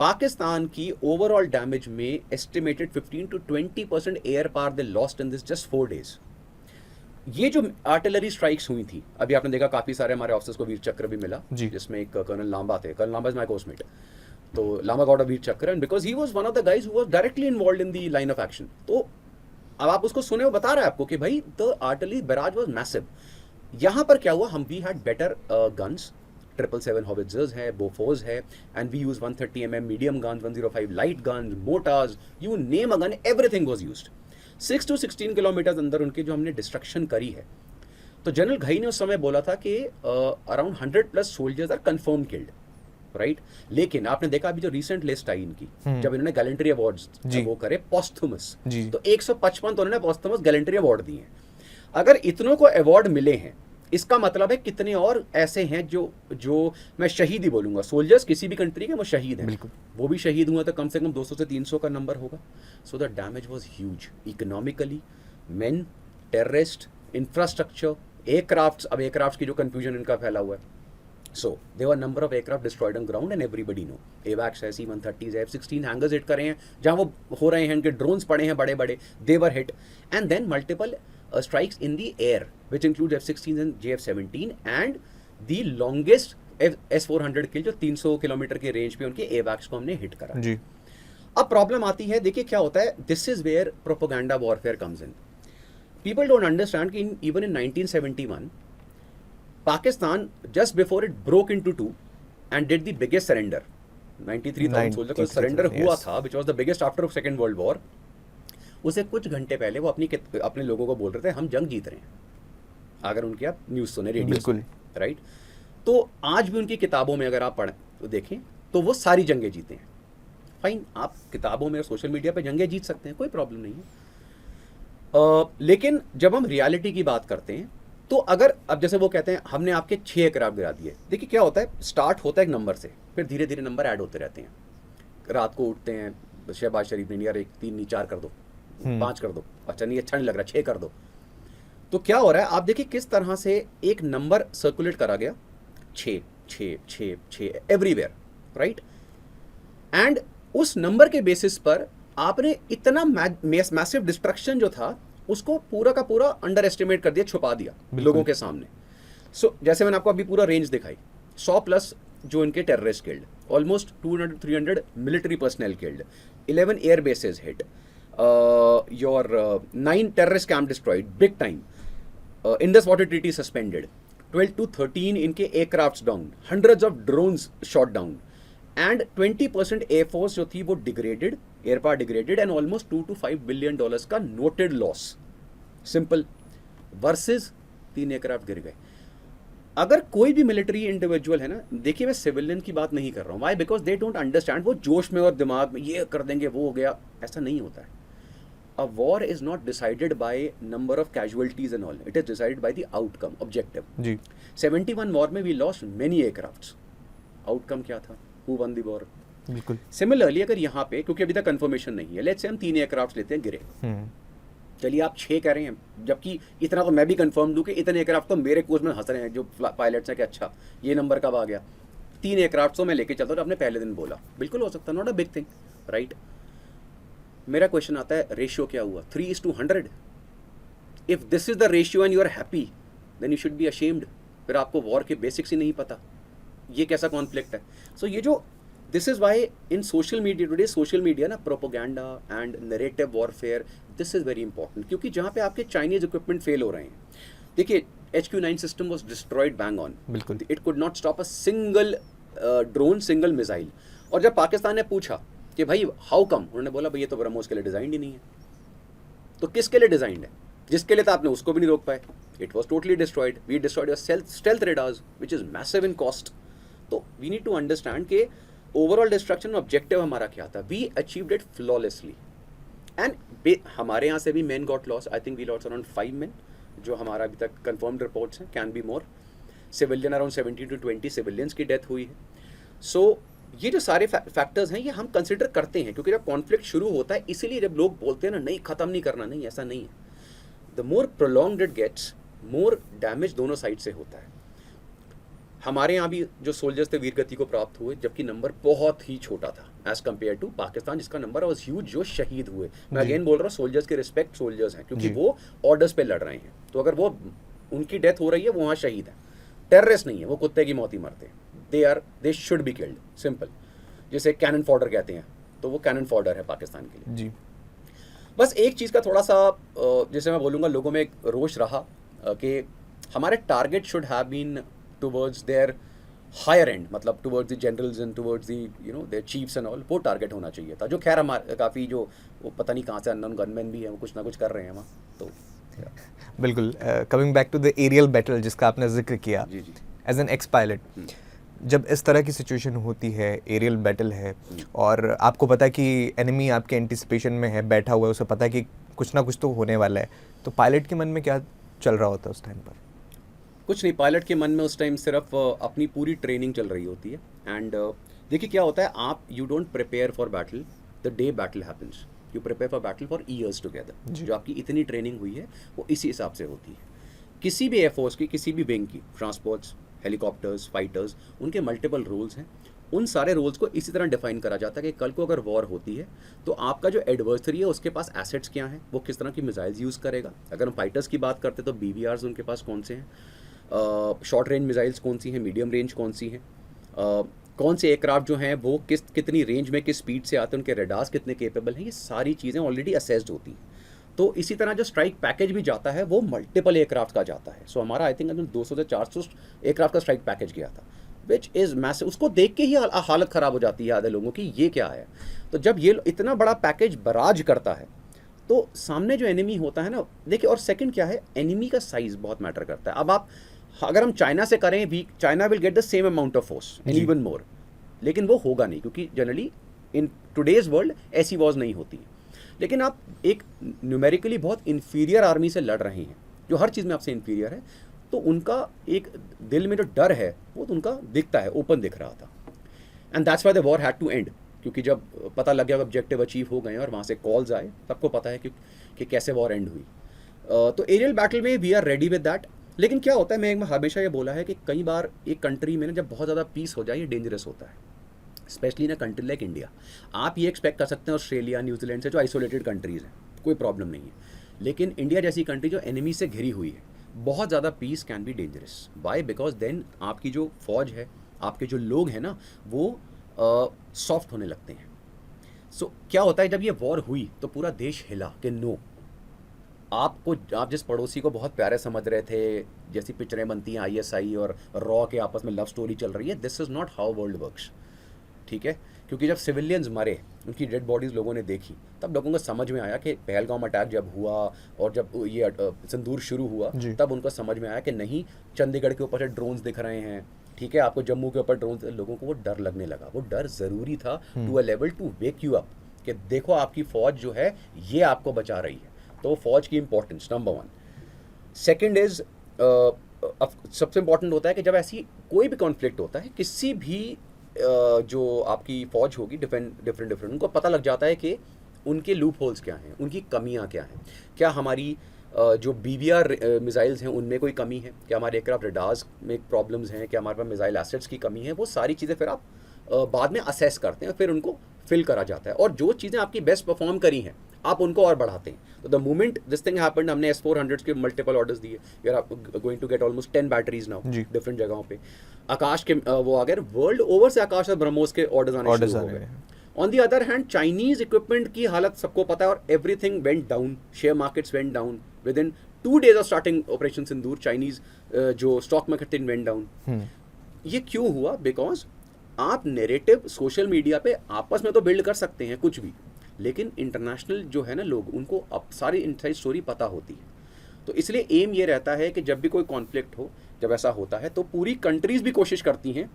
Pakistan की ओवरऑल डैमेज में estimated 15 to 20% air power they lost in this just 4 days। ये जो आर्टिलरी स्ट्राइक्स हुई थी, अभी आपने देखा काफी सारे हमारे ऑफिसर्स को वीर चक्र भी मिला, जिसमें एक कर्नल लांबा थे। Colonel Lamba is my coursemate, तो Lamba got a Vir Chakra, and because he was one of the guys who was directly involved in the line of action. तो अब आप उसको सुने, वो बता रहा है आपको कि भाई the artillery barrage was massive. यहाँ पर क्या हुआ, हम we had better guns, 777 howitzers है, बोफोर्स है, and we use 130 mm medium guns, 105 light guns, mortars, you name a gun, everything was used. 6 to 16 kilometre अंदर उनकी जो हमने डिस्ट्रक्शन करी है, तो जनरल घई ने उस समय बोला था कि around 100+ soldiers are confirm killed, right. लेकिन आपने देखा अभी जो रिसेंट लिस्ट आई इनकी, जब इन्होंने गैलेंट्री अवार्ड्स वो करे पॉस्थुमस, तो 155 तो उन्होंने पॉस्थुमस गैलेंट्री अवार्ड दिए हैं। अगर इतनों को अवार्ड मिले हैं, इसका मतलब है कितने और ऐसे हैं जो मैं शहीद ही बोलूंगा, सोल्जर्स किसी भी कंट्री के वो शहीद हैं, वो भी शहीद हुआ तो कम से कम 200 से 300 का नंबर होगा। So the damage was huge economically, main, terrorist, infrastructure, aircrafts. अब एयरक्राफ्ट्स की जो कंफ्यूजन इनका फैला हुआ है, so there were number of aircraft destroyed on ground and everybody know AWACS है, C-130s है, F-16 हैंगर्स हिट करे हैं जहाँ वो हो रहे हैं, उनके ड्रोन्स पड़े हैं बड़े बड़े, they were hit, and then multiple strikes in the air which includes F-16s and JF-17 and the longest S-400 किल जो 300 किलोमीटर के रेंज पे उनके AWACS को हमने हिट करा जी। अब प्रॉब्लम आती है, देखिए क्या होता है, this is where propaganda warfare comes in. People don't understand कि even in 1971 Pakistan, just before it broke into two and did the biggest surrender, 93,000 soldiers का surrender हुआ था, which was the biggest after Second World War। उसे कुछ घंटे पहले वो अपने लोगों को बोल रहे थे हम जंग जीत रहे हैं, अगर उनकी आप न्यूज़ सुने, रेडियो सुने, राइट। तो आज भी उनकी किताबों में अगर आप पढ़ें तो देखें तो वो सारी जंगें जीते हैं। फाइन, आप किताबों में और सोशल मीडिया पे जंगें जीत सकते हैं, कोई प्रॉब्लम नहीं है। लेकिन जब हम रियलिटी की बात करते हैं तो अगर अब जैसे वो कहते हैं हमने आपके 6 एयरक्राफ्ट गिरा दिए, देखिए क्या होता है, स्टार्ट होता है एक नंबर से, फिर धीरे धीरे नंबर ऐड होते रहते हैं। रात को उठते हैं शहबाज शरीफ ने, यार 1 3 नहीं 4 कर दो, 5 कर दो, अच्छा नहीं अच्छा नहीं लग रहा 6 कर दो। तो क्या हो रहा है, आप देखिए किस तरह से एक नंबर सर्कुलेट करा गया, 6 6 6 6 एवरीवेयर, राइट। एंड उस नंबर के बेसिस पर आपने इतना मैसिव डिस्ट्रक्शन जो था उसको पूरा का पूरा अंडर एस्टिमेट कर दिया, छुपा दिया लोगों के सामने। सो जैसे मैंने आपको अभी पूरा रेंज दिखाई, 100+ जो इनके terrorist killed, almost 200-300 military personnel killed, 11 air bases hit, your 9 terrorist camp destroyed big time, Indus water treaty suspended, 12 to 13 इनके aircrafts down, hundreds of drones shot down, and 20% air force जो थी वो degraded, air power degraded, and almost $2 to 5 billion का noted loss. Simple versus 3 aircraft गिर गए। अगर कोई भी मिलिट्री इंडिविजुअल है ना, देखिए मैं सिविलियन की बात नहीं कर रहा हूँ, why, because they don't understand, वो जोश में और दिमाग में ये कर देंगे वो हो गया, ऐसा नहीं होता है। A war is not decided by number of casualties and all, it is decided by the outcome, objective जी। 71 वॉर में we lost many aircrafts, outcome क्या था, हु वन द वॉर। बिल्कुल सिमिलरली अगर यहाँ पे, क्योंकि अभी तक कंफर्मेशन नहीं है, लेट्स से हम 3 एयरक्राफ्ट लेते हैं गिरे, चलिए आप 6 कह रहे हैं, जबकि इतना तो मैं भी कंफर्म दूं कि इतने एयरक्राफ्ट तो मेरे कोच में हंस रहे हैं जो पायलट्स हैं कि अच्छा ये नंबर कब आ गया। 3 एयरक्राफ्ट तो मैं लेके चलता हूँ, आपने पहले दिन बोला, बिल्कुल हो सकता, not a big thing, right. मेरा क्वेश्चन आता है रेशियो क्या हुआ, 3:100। If this is the ratio and you are happy then you should be ashamed. फिर आपको वॉर के बेसिक्स ही नहीं पता, ये कैसा कॉन्फ्लिक्ट है। सो ये जो this is why in social media today, social media ना, propaganda and narrative warfare, this is very important, क्योंकि जहाँ पे आपके चाइनीज इक्विपमेंट फेल हो रहे हैं, देखिए HQ-9 system was destroyed bang on, बिल्कुल, it could not stop a single drone, single missile. और जब पाकिस्तान ने पूछा कि भाई हाउ कम, उन्होंने बोला भाई ये तो ब्रह्मोस के लिए डिजाइन ही नहीं है। तो किसके लिए डिजाइंड है, जिसके लिए था आपने उसको भी नहीं रोक पाए, it was totally destroyed. We destroyed your stealth radars which is massive in cost. तो वी नीड टू अंडरस्टैंड के ओवरऑल डिस्ट्रक्शन ऑब्जेक्टिव हमारा क्या था, we achieved it flawlessly. And हमारे यहाँ से भी men got loss, I think we lost around 5 men, जो हमारा अभी तक कंफर्म्ड रिपोर्ट्स हैं, can be more. Civilian around 17 to 20 civilians की डेथ हुई है। सो ये जो सारे फैक्टर्स हैं ये हम कंसिडर करते हैं, क्योंकि जब कॉन्फ्लिक्ट शुरू होता है, इसीलिए जब लोग बोलते हैं ना नहीं खत्म नहीं करना, नहीं ऐसा नहीं है। The more prolonged it gets, more damage दोनों साइड से होता है। हमारे यहाँ भी जो सोल्जर्स थे वीरगति को प्राप्त हुए, जबकि नंबर बहुत ही छोटा था एज कम्पेयर टू पाकिस्तान, जिसका नंबर वॉज ह्यूज, जो शहीद हुए। मैं अगेन बोल रहा हूँ, सोल्जर्स के रिस्पेक्ट सोल्जर्स हैं, क्योंकि वो ऑर्डर्स पे लड़ रहे हैं। तो अगर वो उनकी डेथ हो रही है, वो वहाँ शहीद है, टेररिस्ट नहीं है, वो कुत्ते की मौत ही मरते हैं। They should be killed, simple. जैसे कैनन फॉडर कहते हैं, तो वो कैनन फॉडर है पाकिस्तान के लिए जी। बस एक चीज़ का थोड़ा सा जैसे मैं बोलूँगा, लोगों में एक रोष रहा कि हमारे target should have been towards their higher end, मतलब towards the generals and towards the their chiefs and all, वो टारगेट होना चाहिए था। जो खैर हमारे काफ़ी जो वो पता नहीं कहाँ से अननोन गनमैन भी हैं, वो कुछ ना कुछ कर रहे हैं वहाँ। तो बिल्कुल। Coming back to the aerial battle जिसका आपने जिक्र किया, जी जी। एज एन एक्स पायलट, जब इस तरह की सिचुएशन होती है, एरियल बैटल है और आपको पता है कि एनिमी आपके एंटिसिपेशन में है, बैठा हुआ है, उसे पता है कि कुछ ना कुछ तो होने वाला है, तो पायलट के मन में क्या चल रहा होता है उस टाइम पर? कुछ नहीं, पायलट के मन में उस टाइम सिर्फ अपनी पूरी ट्रेनिंग चल रही होती है। एंड देखिए क्या होता है, आप you don't prepare for battle the day battle happens, you prepare for battle for years together. जो आपकी इतनी ट्रेनिंग हुई है वो इसी हिसाब से होती है। किसी भी एयरफोर्स की, किसी भी विंग की, ट्रांसपोर्ट्स, हेलीकॉप्टर्स, फाइटर्स, उनके मल्टीपल रोल्स हैं। उन सारे रोल्स को इसी तरह डिफाइन करा जाता है कि कल को अगर वॉर होती है तो आपका जो एडवर्सरी है उसके पास एसेट्स क्या हैं, वो किस तरह की मिसाइल्स यूज़ करेगा। अगर हम फाइटर्स की बात करते हैं तो BVRs उनके पास कौन से हैं, शॉर्ट रेंज मिसाइल्स कौन सी हैं, मीडियम रेंज कौन सी हैं, कौन से एयरक्राफ्ट जो हैं वो कितनी रेंज में, किस स्पीड से आते हैं, उनके रेडार्स कितने केपेबल हैं, ये सारी चीज़ें ऑलरेडी असेस्ड होती हैं। तो इसी तरह जो स्ट्राइक पैकेज भी जाता है वो मल्टीपल एयरक्राफ्ट का जाता है। सो हमारा आई थिंक 200 से 400 एयरक्राफ्ट का स्ट्राइक पैकेज गया था, विच इज़ मैसिव। उसको देख के ही हालत ख़राब हो जाती है आधे लोगों की, ये क्या है। तो जब ये इतना बड़ा पैकेज बराज करता है तो सामने जो एनिमी होता है ना, देखिए, और सेकंड क्या है, एनिमी का साइज़ बहुत मैटर करता है। अब आप अगर हम चाइना से करें, we China will get the same amount of force and even more, लेकिन वो होगा नहीं, क्योंकि जनरली इन टुडेज वर्ल्ड ऐसी वॉर्स नहीं होती। लेकिन आप एक न्यूमेरिकली बहुत इन्फीरियर आर्मी से लड़ रहे हैं, जो हर चीज़ में आपसे इन्फीरियर है, तो उनका एक दिल में जो डर है वो तो उनका दिखता है, ओपन दिख रहा था। And that's why the war had to end, क्योंकि जब पता लग गया ऑब्जेक्टिव अचीव हो गए और वहाँ से कॉल्स आए, सबको पता है कि कैसे वॉर एंड हुई। तो एरियल बैटल में we are ready with that. लेकिन क्या होता है, मैं हमेशा ये बोला है कि कई बार एक कंट्री में ना जब बहुत ज़्यादा पीस हो जाए, ये डेंजरस होता है, specially in a country like India. आप ये एक्सपेक्ट कर सकते हैं ऑस्ट्रेलिया, न्यूजीलैंड से, जो आइसोलेटेड कंट्रीज़ हैं, कोई प्रॉब्लम नहीं है। लेकिन इंडिया जैसी कंट्री जो एनिमी से घिरी हुई है, बहुत ज़्यादा peace can be dangerous. Why? Because then आपकी जो फौज है, आपके जो लोग हैं ना, वो सॉफ्ट होने लगते हैं। सो क्या होता है, जब ये वॉर हुई तो पूरा देश हिला कि नो, आप जिस पड़ोसी को बहुत प्यारे समझ रहे थे, जैसी पिक्चरें बनती हैं ISI और रॉ के आपस में लव स्टोरी चल रही है, this is not how world works. ठीक है, क्योंकि जब सिविलियंस मरे, उनकी डेड बॉडीज़ लोगों ने देखी, तब लोगों को समझ में आया कि पहलगाम अटैक जब हुआ और जब ये सिंदूर शुरू हुआ, तब उनको समझ में आया कि नहीं, चंडीगढ़ के ऊपर से ड्रोन्स दिख रहे हैं, ठीक है, आपको जम्मू के ऊपर ड्रोन, लोगों को वो डर लगने लगा। वो डर ज़रूरी था to a level to wake you up, कि देखो आपकी फ़ौज जो है ये आपको बचा रही है। तो फौज की इंपॉर्टेंस नंबर 1। सेकंड इज़, सबसे इंपॉर्टेंट होता है कि जब ऐसी कोई भी कॉन्फ्लिक्ट होता है, किसी भी जो आपकी फ़ौज होगी, डिफरेंट उनको पता लग जाता है कि उनके लूप होल्स क्या हैं, उनकी कमियां क्या हैं। क्या हमारी जो BVR मिसाइल्स हैं उनमें कोई कमी है, क्या हमारे एयरक्राफ्ट रडार्स में प्रॉब्लम्स हैं, क्या हमारे पास मिसाइल एसेट्स की कमी है, वो सारी चीज़ें फिर आप बाद में असेस करते हैं, फिर उनको फिल करा जाता है। और जो चीज़ें आपकी बेस्ट परफॉर्म करी हैं, आप उनको और बढ़ाते हैं। तो the moment this thing happened, हमने S-400 के मल्टीपल ऑर्डर्स दिए, we are going to get almost 10 batteries now different जगहों पे। आकाश के वो आ गए, वर्ल्ड ओवर से आकाश और ब्रह्मोस के ऑर्डर्स आने शुरू हो गए। On the other hand, Chinese equipment की हालत सबको पता है, और everything went down, share markets went down with in 2 days of starting operation Sindoor. Chinese जो स्टॉक मार्केट वेंट डाउन। ये क्यों हुआ? बिकॉज आप नैरेटिव सोशल मीडिया पे आपस में तो बिल्ड कर सकते हैं कुछ भी, लेकिन इंटरनेशनल जो है ना लोग, उनको अब सारी इनसाइड स्टोरी पता होती है। तो इसलिए एम ये रहता है कि जब भी कोई कॉन्फ्लिक्ट हो, जब ऐसा होता है, तो पूरी कंट्रीज भी कोशिश करती हैं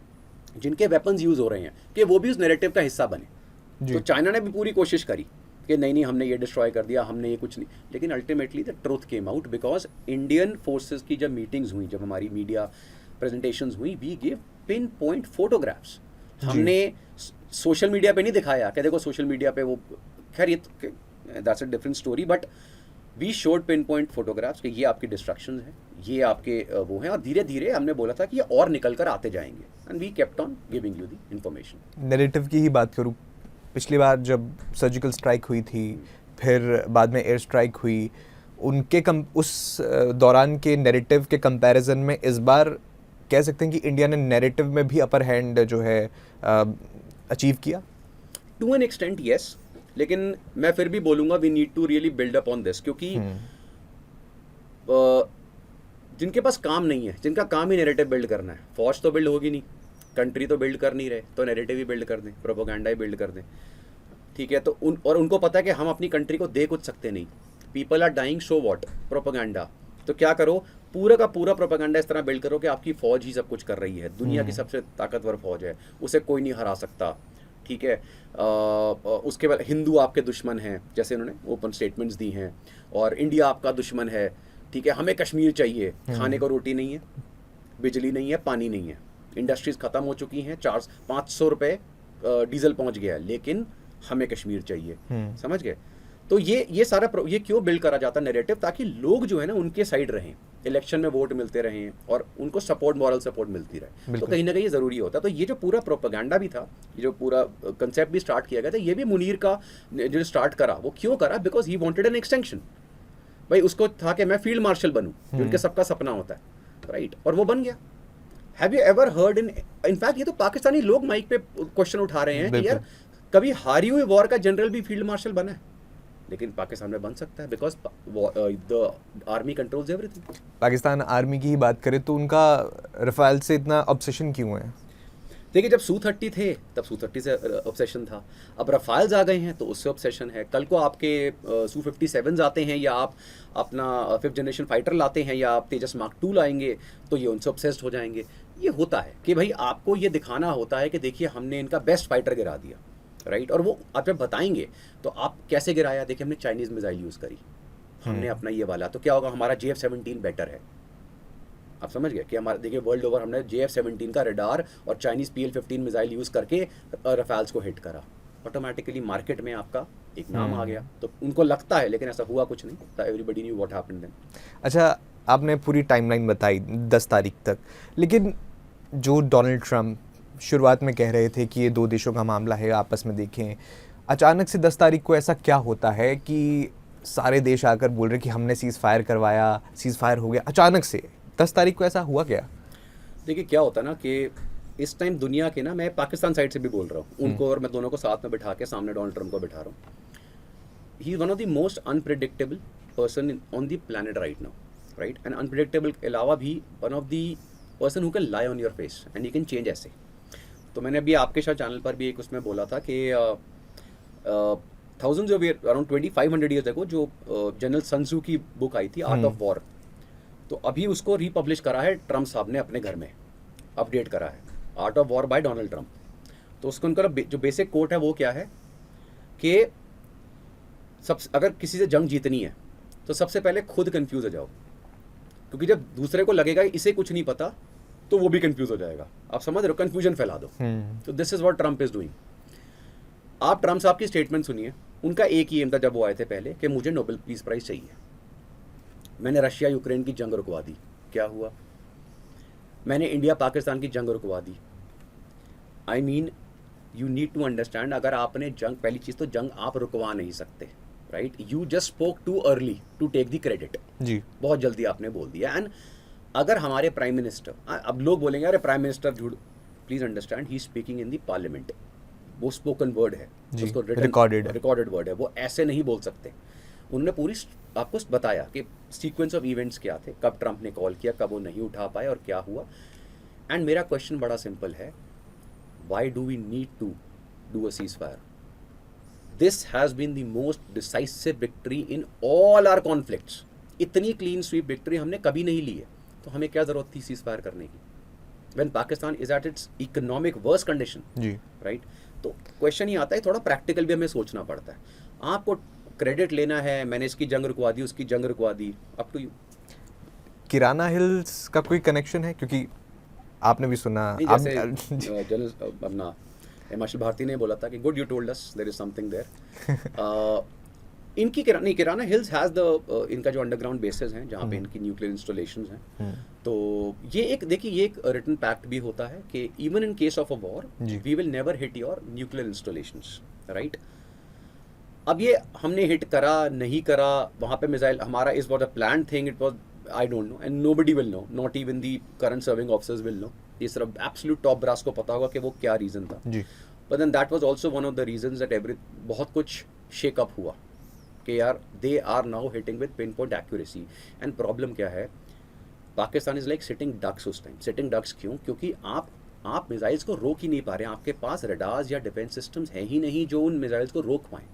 जिनके वेपन्स यूज़ हो रहे हैं कि वो भी उस नैरेटिव का हिस्सा बने। तो चाइना ने भी पूरी कोशिश करी कि नहीं हमने ये डिस्ट्रॉय कर दिया, हमने ये कुछ नहीं, लेकिन ultimately the truth came out, because Indian forces की जब मीटिंग्स हुई, जब हमारी मीडिया प्रेजेंटेशंस हुई, we give pin point photographs. हमने सोशल मीडिया पे नहीं दिखाया कि देखो सोशल मीडिया पे वो, खैर ये that's a different story, but we showed pin point photographs कि ये आपकी डिस्ट्रक्शंस हैं, ये आपके वो हैं, और धीरे धीरे हमने बोला था कि ये और निकल कर आते जाएंगे, and we kept on giving you the information. Narrative की ही बात करूँ, पिछली बार जब सर्जिकल स्ट्राइक हुई थी, फिर बाद में एयर स्ट्राइक हुई, उनके उस दौरान के नैरेटिव के कंपैरिजन में इस बार कह सकते हैं कि इंडिया ने नैरेटिव में भी अपर हैंड जो है अचीव किया? टू एन एक्सटेंट येस, लेकिन मैं फिर भी बोलूँगा we need to really build up on this, क्योंकि जिनके पास काम नहीं है, जिनका काम ही नैरेटिव बिल्ड करना है, फौज तो बिल्ड होगी नहीं, कंट्री तो बिल्ड कर नहीं रहे, तो नैरेटिव ही बिल्ड कर दें, प्रोपोगंडा ही बिल्ड कर दें, ठीक है। तो उनको पता है कि हम अपनी कंट्री को दे कुछ सकते नहीं, people are dying, so what, propaganda, तो क्या करो, पूरा का पूरा प्रोपेगेंडा इस तरह बिल्ड करो कि आपकी फौज ही सब कुछ कर रही है, दुनिया की सबसे ताकतवर फौज है, उसे कोई नहीं हरा सकता, ठीक है। उसके बाद हिंदू आपके दुश्मन हैं, जैसे इन्होंने ओपन स्टेटमेंट्स दी हैं, और इंडिया आपका दुश्मन है, ठीक है। हमें कश्मीर चाहिए, खाने को रोटी नहीं है, बिजली नहीं है, पानी नहीं है, इंडस्ट्रीज खत्म हो चुकी हैं, 400-500 रुपये डीजल पहुंच गया है, लेकिन हमें कश्मीर चाहिए, समझ गए। तो ये सारा ये क्यों बिल्ड करा जाता है नैरेटिव, ताकि लोग जो है ना उनके साइड रहें, इलेक्शन में वोट मिलते रहें और उनको सपोर्ट, मॉरल सपोर्ट मिलती रहे। तो कहीं ना कहीं ये ज़रूरी होता है। तो ये जो पूरा प्रोपेगेंडा भी था, ये जो पूरा कंसेप्ट भी स्टार्ट किया गया था, ये भी मुनीर का जो स्टार्ट करा, वो क्यों करा, because he wanted an extension. भाई उसको था कि मैं फील्ड मार्शल बनूं, जो उनके सबका सपना होता है, राइट, और वो बन गया। Have you ever heard in fact ये तो पाकिस्तानी लोग माइक पे क्वेश्चन उठा रहे हैं कि यार कभी हारी हुई वॉर का जनरल भी फील्ड मार्शल बना है, लेकिन पाकिस्तान में बन सकता है, because the army controls everything. Pakistan army की ही बात करें तो उनका रफाल से इतना ऑब्सेशन क्यों है? देखिए, जब Su-30 थे तब Su-30 से ऑब्सेशन था, अब रफाल्स आ गए हैं तो उससे ऑब्सेशन है, कल को आपके Su-57 आते हैं, या आप अपना 5th जनरेशन फाइटर लाते हैं, या आप तेजस मार्क 2 लाएंगे, तो ये उनसे ऑब्सेस्ड हो जाएंगे। ये होता है कि भाई आपको ये दिखाना होता है कि देखिए हमने इनका बेस्ट फाइटर गिरा दिया, राइट, और वो आप जब बताएंगे तो आप कैसे गिराया, देखिए हमने चाइनीज़ मिसाइल यूज़ करी, हमने अपना ये वाला, तो क्या होगा, हमारा JF-17 बेटर है। आप समझ गए कि हमारे देखिए वर्ल्ड ओवर हमने JF-17 का रडार और चाइनीज़ PL-15 मिसाइल यूज़ करके रफाल्स को हिट करा, ऑटोमेटिकली मार्केट में आपका एक नाम आ गया। तो उनको लगता है, लेकिन ऐसा हुआ कुछ नहीं, everybody knew what happened then. अच्छा, आपने पूरी टाइमलाइन बताई 10 तारीख तक, लेकिन जो डोनाल्ड ट्रंप शुरुआत में कह रहे थे कि ये 2 देशों का मामला है, आपस में देखें, अचानक से 10 तारीख को ऐसा क्या होता है कि सारे देश आकर बोल रहे कि हमने सीज़ फायर करवाया, सीज़ फायर हो गया अचानक से? 10 तारीख को ऐसा हुआ क्या? देखिए क्या होता है ना कि इस टाइम दुनिया के ना, मैं पाकिस्तान साइड से भी बोल रहा हूँ, उनको और मैं दोनों को साथ में बिठा के सामने डोनाल्ड ट्रंप को बिठा रहा हूँ। He is one of the most unpredictable person on the planet right now, right, and unpredictable के अलावा भी one of the person who can lie on your face and you can change ऐसे। तो मैंने अभी आपके शायद चैनल पर भी एक उसमें बोला था कि thousands of year, around 2500 years ago, जो जनरल सन त्सू की बुक आई थी आर्ट ऑफ वॉर, तो अभी उसको रीपब्लिश करा है ट्रम्प साहब ने अपने घर में, अपडेट करा है, art of war by Donald Trump. तो उसको उनका जो बेसिक कोट है वो क्या है कि अगर किसी से जंग जीतनी है तो सबसे पहले खुद कंफ्यूज हो जाओ, क्योंकि जब दूसरे को लगेगा इसे कुछ नहीं पता तो वो भी कंफ्यूज हो जाएगा। आप समझ रहे हो, कंफ्यूजन फैला दो। तो this is what Trump is doing. आप ट्रम्प साहब की स्टेटमेंट सुनिए, उनका एक ही एम था जब वो आए थे पहले, कि मुझे नोबेल पीस प्राइज चाहिए, मैंने रशिया यूक्रेन की जंग रुकवा दी, क्या हुआ, मैंने इंडिया पाकिस्तान की जंग रुकवा दी। I mean you need to understand, अगर आपने जंग, पहली चीज़ तो जंग आप रुकवा नहीं सकते, right, you just spoke too early to take the credit जी, बहुत जल्दी आपने बोल दिया। एंड अगर हमारे प्राइम मिनिस्टर, अब लोग बोलेंगे अरे प्राइम मिनिस्टर झूठ, please understand he is speaking in the parliament, वो स्पोकन वर्ड है, उसको रिकॉर्डेड वर्ड है, वो ऐसे नहीं बोल सकते। उन्होंने पूरी आपको बताया कि सीक्वेंस ऑफ इवेंट्स क्या थे, कब ट्रंप ने कॉल किया, कब वो नहीं उठा पाए और क्या हुआ। एंड मेरा क्वेश्चन बड़ा सिंपल है, why do we need to do a ceasefire? This has been the most decisive victory in all our conflicts. इतनी क्लीन स्वीप विक्ट्री हमने कभी नहीं ली है, तो हमें क्या ज़रूरत थी सीज फायर करने की, when Pakistan is at its economic worst condition जी, राइट। तो क्वेश्चन ही आता है, थोड़ा प्रैक्टिकल भी हमें सोचना पड़ता है। आपको क्रेडिट लेना है, मैंने इसकी जंग रुकवा दी, उसकी जंग रुकवा दी, up to you. Kirana Hills का कोई कनेक्शन है? क्योंकि आपने भी सुना, जनरल अपना हिमाचल भारती ने बोला था कि good you told us there is something there. इनकी किराना हिल्स हैज़ द, इनका जो अंडरग्राउंड बेसेस हैं जहाँ पे इनकी न्यूक्लियर इंस्टॉलेशंस हैं, तो ये एक, देखिए ये एक रिटन पैक्ट भी होता है कि even in case of a war we will never hit your nuclear installations, right. अब ये हमने हिट करा नहीं करा, वहाँ पे मिसाइल हमारा is what a plan thing, it was, I don't know and nobody will know, not even the current serving officers will know. ये सिर्फ एब्सोल्यूट टॉप ब्रास को पता होगा कि वो क्या रीज़न था, but then that was also one of the reasons that बहुत कुछ शेकअप हुआ कि यार they are now hitting with pin point accuracy. And problem क्या है, Pakistan is like sitting ducks उस टाइम। सिटिंग डक्स क्यों? क्योंकि आप मिसाइल्स को रोक ही नहीं पा रहे हैं, आपके पास रडार्स या डिफेंस सिस्टम्स हैं ही नहीं जो उन मिसाइल्स को रोक पाएँ।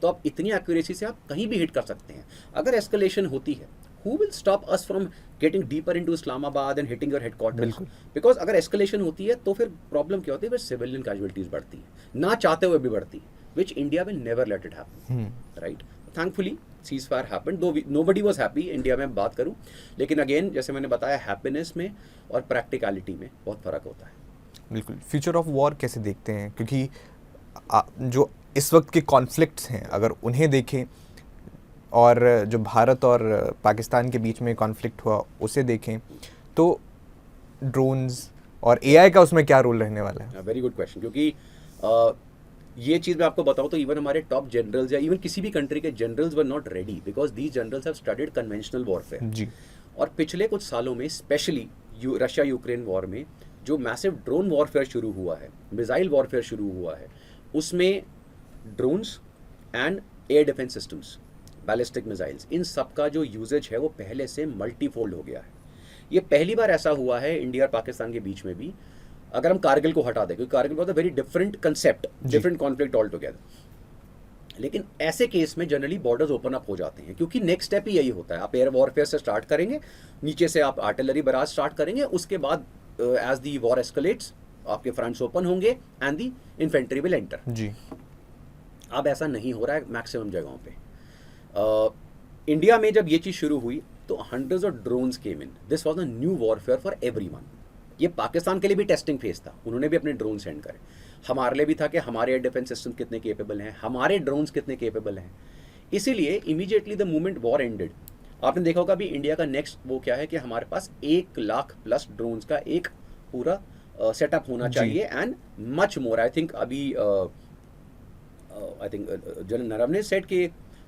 तो आप इतनी एक्यूरेसी से आप कहीं भी हिट कर सकते हैं। अगर एस्केलेशन होती है who will stop us from getting deeper into Islamabad and hitting your headquarters? बिल्कुल। Because अगर escalation होती है तो फिर प्रॉब्लम क्या होती है, फिर civilian casualties बढ़ती है, ना चाहते हुए भी बढ़ती है, which India will never let it happen, right? Thankfully ceasefire happened, though nobody was happy India में बात करूं, लेकिन अगेन जैसे मैंने बताया हैप्पीनेस में और प्रैक्टिकलिटी में बहुत फ़र्क होता है। बिल्कुल। फ्यूचर ऑफ वॉर कैसे देखते हैं, क्योंकि जो इस वक्त के कॉन्फ्लिक्ट्स हैं अगर उन्हें देखें और जो भारत और पाकिस्तान के बीच में कॉन्फ्लिक्ट हुआ उसे देखें, तो ड्रोन्स और एआई का उसमें क्या रोल रहने वाला है? वेरी गुड क्वेश्चन, क्योंकि ये चीज़ मैं आपको बताऊं तो इवन हमारे टॉप जनरल्स या इवन किसी भी कंट्री के generals were not ready, because these generals have studied conventional warfare जी। और पिछले कुछ सालों में स्पेशली रशिया यूक्रेन वॉर में जो मैसिव ड्रोन वॉरफेयर शुरू हुआ है, मिसाइल वॉरफेयर शुरू हुआ है, उसमें drones and air defence systems, ballistic missiles, इन सब का जो यूजेज है वो पहले से मल्टीफोल्ड हो गया है। ये पहली बार ऐसा हुआ है इंडिया और पाकिस्तान के बीच में भी, अगर हम कारगिल को हटा दें, क्योंकि Kargil was a very different concept, different conflict all together. लेकिन ऐसे केस में जनरली बॉर्डर्स ओपन अप हो जाते हैं, क्योंकि नेक्स्ट स्टेप ही यही होता है, आप एयर वॉरफेयर से स्टार्ट करेंगे, नीचे से आप आर्टिलरी बराज स्टार्ट करेंगे, उसके बाद एज दी वॉर एस्केलेट्स आपके फ्रंट्स ओपन होंगे and the infantry will enter जी। अब ऐसा नहीं हो रहा है मैक्सिमम जगहों पे। इंडिया में जब ये चीज़ शुरू हुई तो hundreds of drones came in, this was a new warfare for everyone. ये पाकिस्तान के लिए भी टेस्टिंग फेज था, उन्होंने भी अपने ड्रोन सेंड करे, हमारे लिए भी था कि हमारे एयर डिफेंस सिस्टम कितने केपेबल हैं, हमारे ड्रोन्स कितने केपेबल हैं। इसीलिए immediately the moment war ended, आपने देखा होगा भी इंडिया का नेक्स्ट वो क्या है कि हमारे पास 1 लाख प्लस ड्रोन्स का एक पूरा सेटअप होना चाहिए and much more. I think अभी जनरल नरवणे सेड कि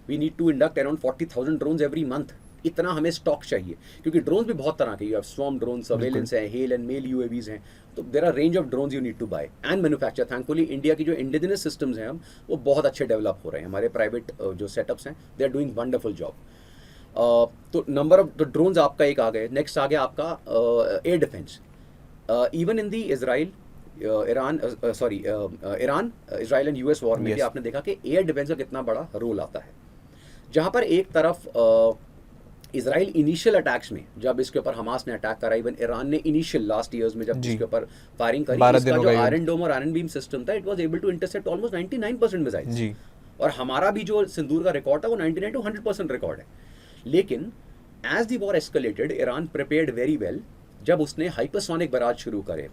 we need to induct around 40,000 drones every month, इतना हमें स्टॉक चाहिए, क्योंकि ड्रोन्स भी बहुत तरह के, you have swarm drone, surveillance है, हेल एंड मेल यूएवीज हैं, तो there are range of drones you need to buy and manufacture. Thankfully India की जो इंडिजिनस सिस्टम्स हैं हम वो बहुत अच्छे डेवलप हो रहे हैं, हमारे प्राइवेट जो सेटअप्स हैं they are doing wonderful job. तो नंबर ऑफ ड्रोन्स आपका एक आ गए, नेक्स्ट आ गया आपका air defence. Even in the Israel Iran Israel and US war में भी आपने देखा कि एयर डिफेंस का कितना बड़ा रोल आता है, जहाँ पर एक तरफ इजराइल इनिशियल अटैक्स में जब इसके ऊपर हमास ने अटैक करा, इवन ईरान ने इनिशियल लास्ट ईयर्स में जब इसके ऊपर फायरिंग करी, इसका जो आयरन डोम और आयरन बीम सिस्टम था it was able to intercept almost 99% missiles जी। और हमारा भी जो सिंदूर का रिकॉर्ड था वो 99 to 100% रिकॉर्ड है। लेकिन as the war escalated Iran prepared very well, जब उसने हाइपरसोनिक बराज शुरू करे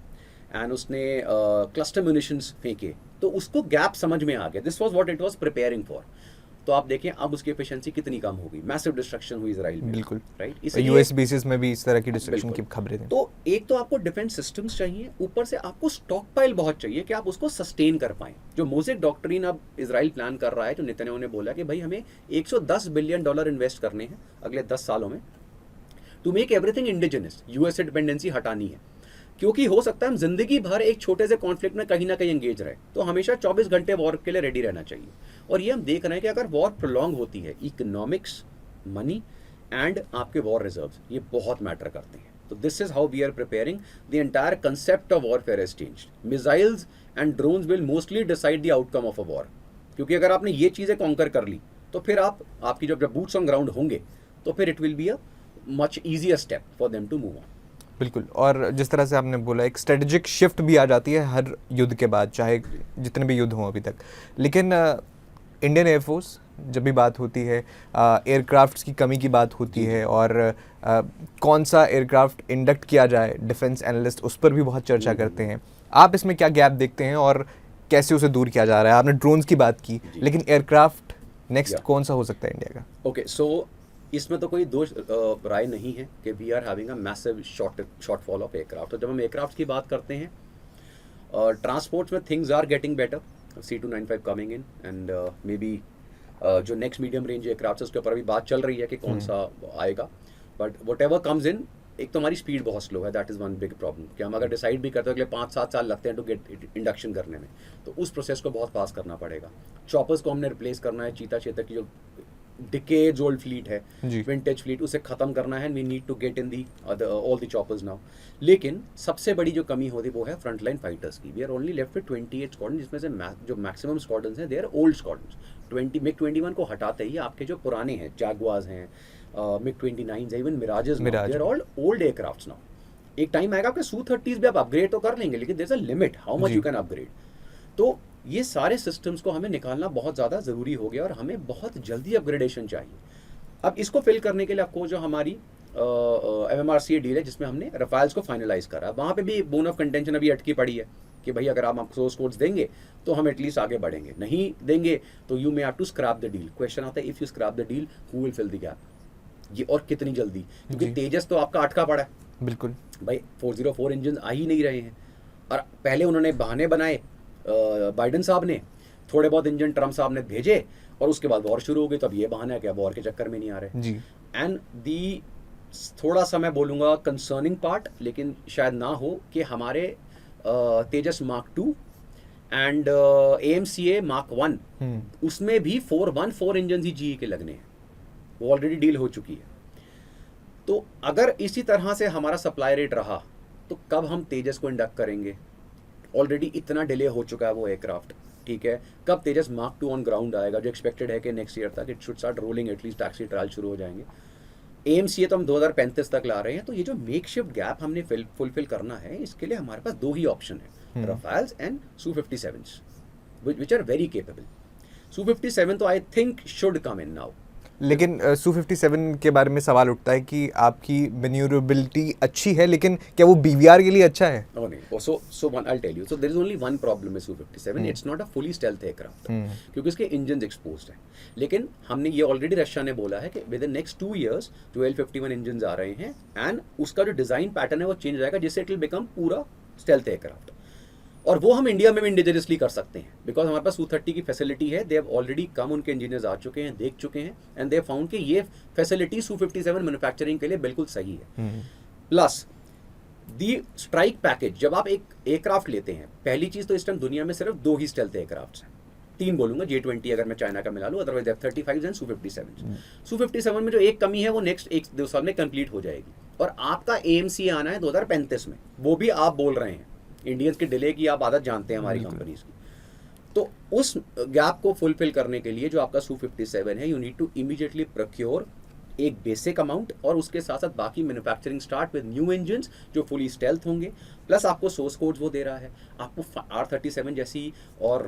एंड उसने क्लस्टर म्यूनिशंस फेंके तो उसको गैप समझ में आ गया, this was what it was preparing for. तो आप देखें अब उसकी एफिशिएंसी कितनी कम हो गई, मैसिव डिस्ट्रक्शन हुई इजराइल में, बिल्कुल राइट। इसलिए यूएस बेसिस में भी इस तरह की डिस्ट्रक्शन की खबरें थी। तो एक तो आपको डिफेंस सिस्टम्स चाहिए, ऊपर से आपको स्टॉक पाइल बहुत चाहिए कि आप उसको सस्टेन कर पाएं। जो मोज़ेक डॉक्ट्रिन अब इजराइल प्लान कर रहा है, जो नेतन्याहू ने बोला कि भाई हमें $110 बिलियन इन्वेस्ट करने हैं अगले 10 सालों में to make everything indigenous, US से डिपेंडेंसी हटानी है, क्योंकि हो सकता है हम जिंदगी भर एक छोटे से कॉन्फ्लिक्ट में कहीं ना कहीं एंगेज रहे, तो हमेशा 24 घंटे वॉर के लिए रेडी रहना चाहिए। और ये हम देख रहे हैं कि अगर वॉर प्रोलॉन्ग होती है, इकोनॉमिक्स, मनी एंड आपके वॉर रिजर्व्स ये बहुत मैटर करते हैं। तो this is how we are preparing, the entire concept of warfare has changed. Missiles and drones will mostly decide the outcome of a war, क्योंकि अगर आपने ये चीज़ें कॉन्कर कर ली तो फिर आपकी जब बूट्स ऑन ग्राउंड होंगे तो फिर it will be a much easier step for them to move on. बिल्कुल। और जिस तरह से आपने बोला एक स्ट्रेटेजिक शिफ्ट भी आ जाती है हर युद्ध के बाद, चाहे जितने भी युद्ध हों अभी तक। लेकिन इंडियन एयरफोर्स जब भी बात होती है, एयरक्राफ्ट्स की कमी की बात होती है और कौन सा एयरक्राफ्ट इंडक्ट किया जाए, डिफेंस एनालिस्ट उस पर भी बहुत चर्चा करते हैं। आप इसमें क्या गैप देखते हैं और कैसे उसे दूर किया जा रहा है? आपने ड्रोन्स की बात की, लेकिन एयरक्राफ्ट नेक्स्ट कौन सा हो सकता है इंडिया का? ओके, सो इसमें तो कोई दोष राय नहीं है कि we are having a massive shortfall of aircraft. तो जब हम एयरक्राफ्ट की बात करते हैं, ट्रांसपोर्ट में things are getting better, C295 coming in and maybe जो नेक्स्ट मीडियम रेंज एयरक्राफ्ट है उसके ऊपर अभी बात चल रही है कि कौन सा आएगा, but what ever comes in, एक तो हमारी स्पीड बहुत स्लो है, that is one big problem कि हम अगर डिसाइड भी करते हैं अगले 5-7 साल लगते हैं टू गेट इंडक्शन करने में, तो उस प्रोसेस को बहुत फास्ट करना पड़ेगा। चॉपर्स को हमने रिप्लेस करना है, चीता चेतक की जो डिकेज ओल्ड फ्लीट है, विंटेज फ्लीट, उसे खत्म करना है, we need to get in the all the choppers now. लेकिन सबसे बड़ी जो कमी होती है वो है फ्रंट लाइन फाइटर्स की। We are only left with 28 squadron, जिसमें से जो मैक्सिमम स्क्वाड्रन हैं they are old squadron. MiG-21 को हटाते ही आपके जो पुराने हैं, जैगुआर्स हैं, MiG-29s, even Mirages, Mirage. they are all old aircrafts now. एक टाइम आएगा आपके Su-30s भी आप अपग्रेड तो कर लेंगे, लेकिन there is a limit how much जी। You can upgrade. तो ये सारे सिस्टम्स को हमें निकालना बहुत ज़्यादा ज़रूरी हो गया और हमें बहुत जल्दी अपग्रेडेशन चाहिए. अब इसको फिल करने के लिए आपको जो हमारी MMRCA डील है जिसमें हमने रफाल्स को फाइनलाइज करा, वहाँ पे भी बोन ऑफ कंटेंशन अभी अटकी पड़ी है कि भाई अगर आप सोर्स कोड्स देंगे तो हम एटलीस्ट आगे बढ़ेंगे, नहीं देंगे तो you may have to scrap the deal. Question आता है if you scrap the deal who will fill the gap, ये और कितनी जल्दी, क्योंकि जी। तेजस तो आपका अटका पड़ा है बिल्कुल. भाई. 404 इंजन आ ही नहीं रहे हैं और पहले उन्होंने बहाने बनाए बाइडन साहब ने, थोड़े बहुत इंजन ट्रम्प साहब ने भेजे और उसके बाद वॉर शुरू हो गई. तो अब ये बहाना है कि अब वॉर के चक्कर में नहीं आ रहे. जी. एंड दी थोड़ा सा मैं बोलूँगा कंसर्निंग पार्ट, लेकिन शायद ना हो, कि हमारे तेजस मार्क 2 एंड AMCA मार्क 1 उसमें भी 414 इंजन ही GE के लगने हैं. वो ऑलरेडी डील हो चुकी है. तो अगर इसी तरह से हमारा सप्लाई रेट रहा तो कब हम तेजस को इंडक्ट करेंगे? ऑलरेडी इतना डिले हो चुका है वो एयरक्राफ्ट. ठीक है, कब तेजस मार्क 2 ऑन ग्राउंड आएगा, जो एक्सपेक्टेड है कि नेक्स्ट ईयर तक it should start rolling, at least taxi trial शुरू हो जाएंगे. AMCA तो हम 2035 तक ला रहे हैं. तो ये जो मेकशिफ्ट गैप हमने फुलफिल करना है, इसके लिए हमारे पास दो ही ऑप्शन है, Rafales and Su-57s which are very capable. Su-57 तो I think should come in now. लेकिन Su-57 के बारे में सवाल उठता है कि आपकी मैन्यूवरेबिलिटी अच्छी है, लेकिन क्या वो BVR के लिए अच्छा है? Oh, नहीं. So one, I'll tell you. So there is only one problem with Su-57. It's not a fully stealth aircraft. क्योंकि इसके इंजन एक्सपोज्ड हैं. लेकिन हमने ये ऑलरेडी रशिया ने बोला है कि विद इन नेक्स्ट 2 years जो L-51 इंजन आ रहे हैं एंड उसका जो डिजाइन पैटर्न है वो चेंज हो जाएगा, जिससे इट विल बिकम पूरा स्टेल्थ एयरक्राफ्ट. और वो हम इंडिया में भी इंडिजिनियसली कर सकते हैं, बिकॉज हमारे पास Su-30 की फैसिलिटी है. दे हैव ऑलरेडी कम, उनके इंजीनियर्स आ चुके हैं, देख चुके हैं, एंड दे फाउंड कि ये फैसिलिटी Su-57 मैन्युफैक्चरिंग के लिए बिल्कुल सही है. प्लस दी स्ट्राइक पैकेज, जब आप एक एयरक्राफ्ट लेते हैं, पहली चीज़ तो इस टाइम दुनिया में सिर्फ 2 ही स्टेल्थ एयरक्राफ्ट हैं. 3 बोलूंगा, J-20 अगर मैं चाइना का मिला लूँ, otherwise F-35 and Su-57. Su-57 में जो एक कमी है वो नेक्स्ट 1-2 साल में कंप्लीट हो जाएगी. और आपका AMCA आना है 2035 में, वो भी आप बोल रहे हैं. इंडियंस के डिले की आप आदत जानते हैं हमारी कंपनीज की. तो उस गैप को फुलफिल करने के लिए जो आपका Su-57 है, you need to immediately procure एक बेसिक अमाउंट, और उसके साथ साथ बाकी manufacturing start with new engines जो फुली स्टेल्थ होंगे. प्लस आपको सोर्स कोड्स वो दे रहा है, आपको R-37 जैसी और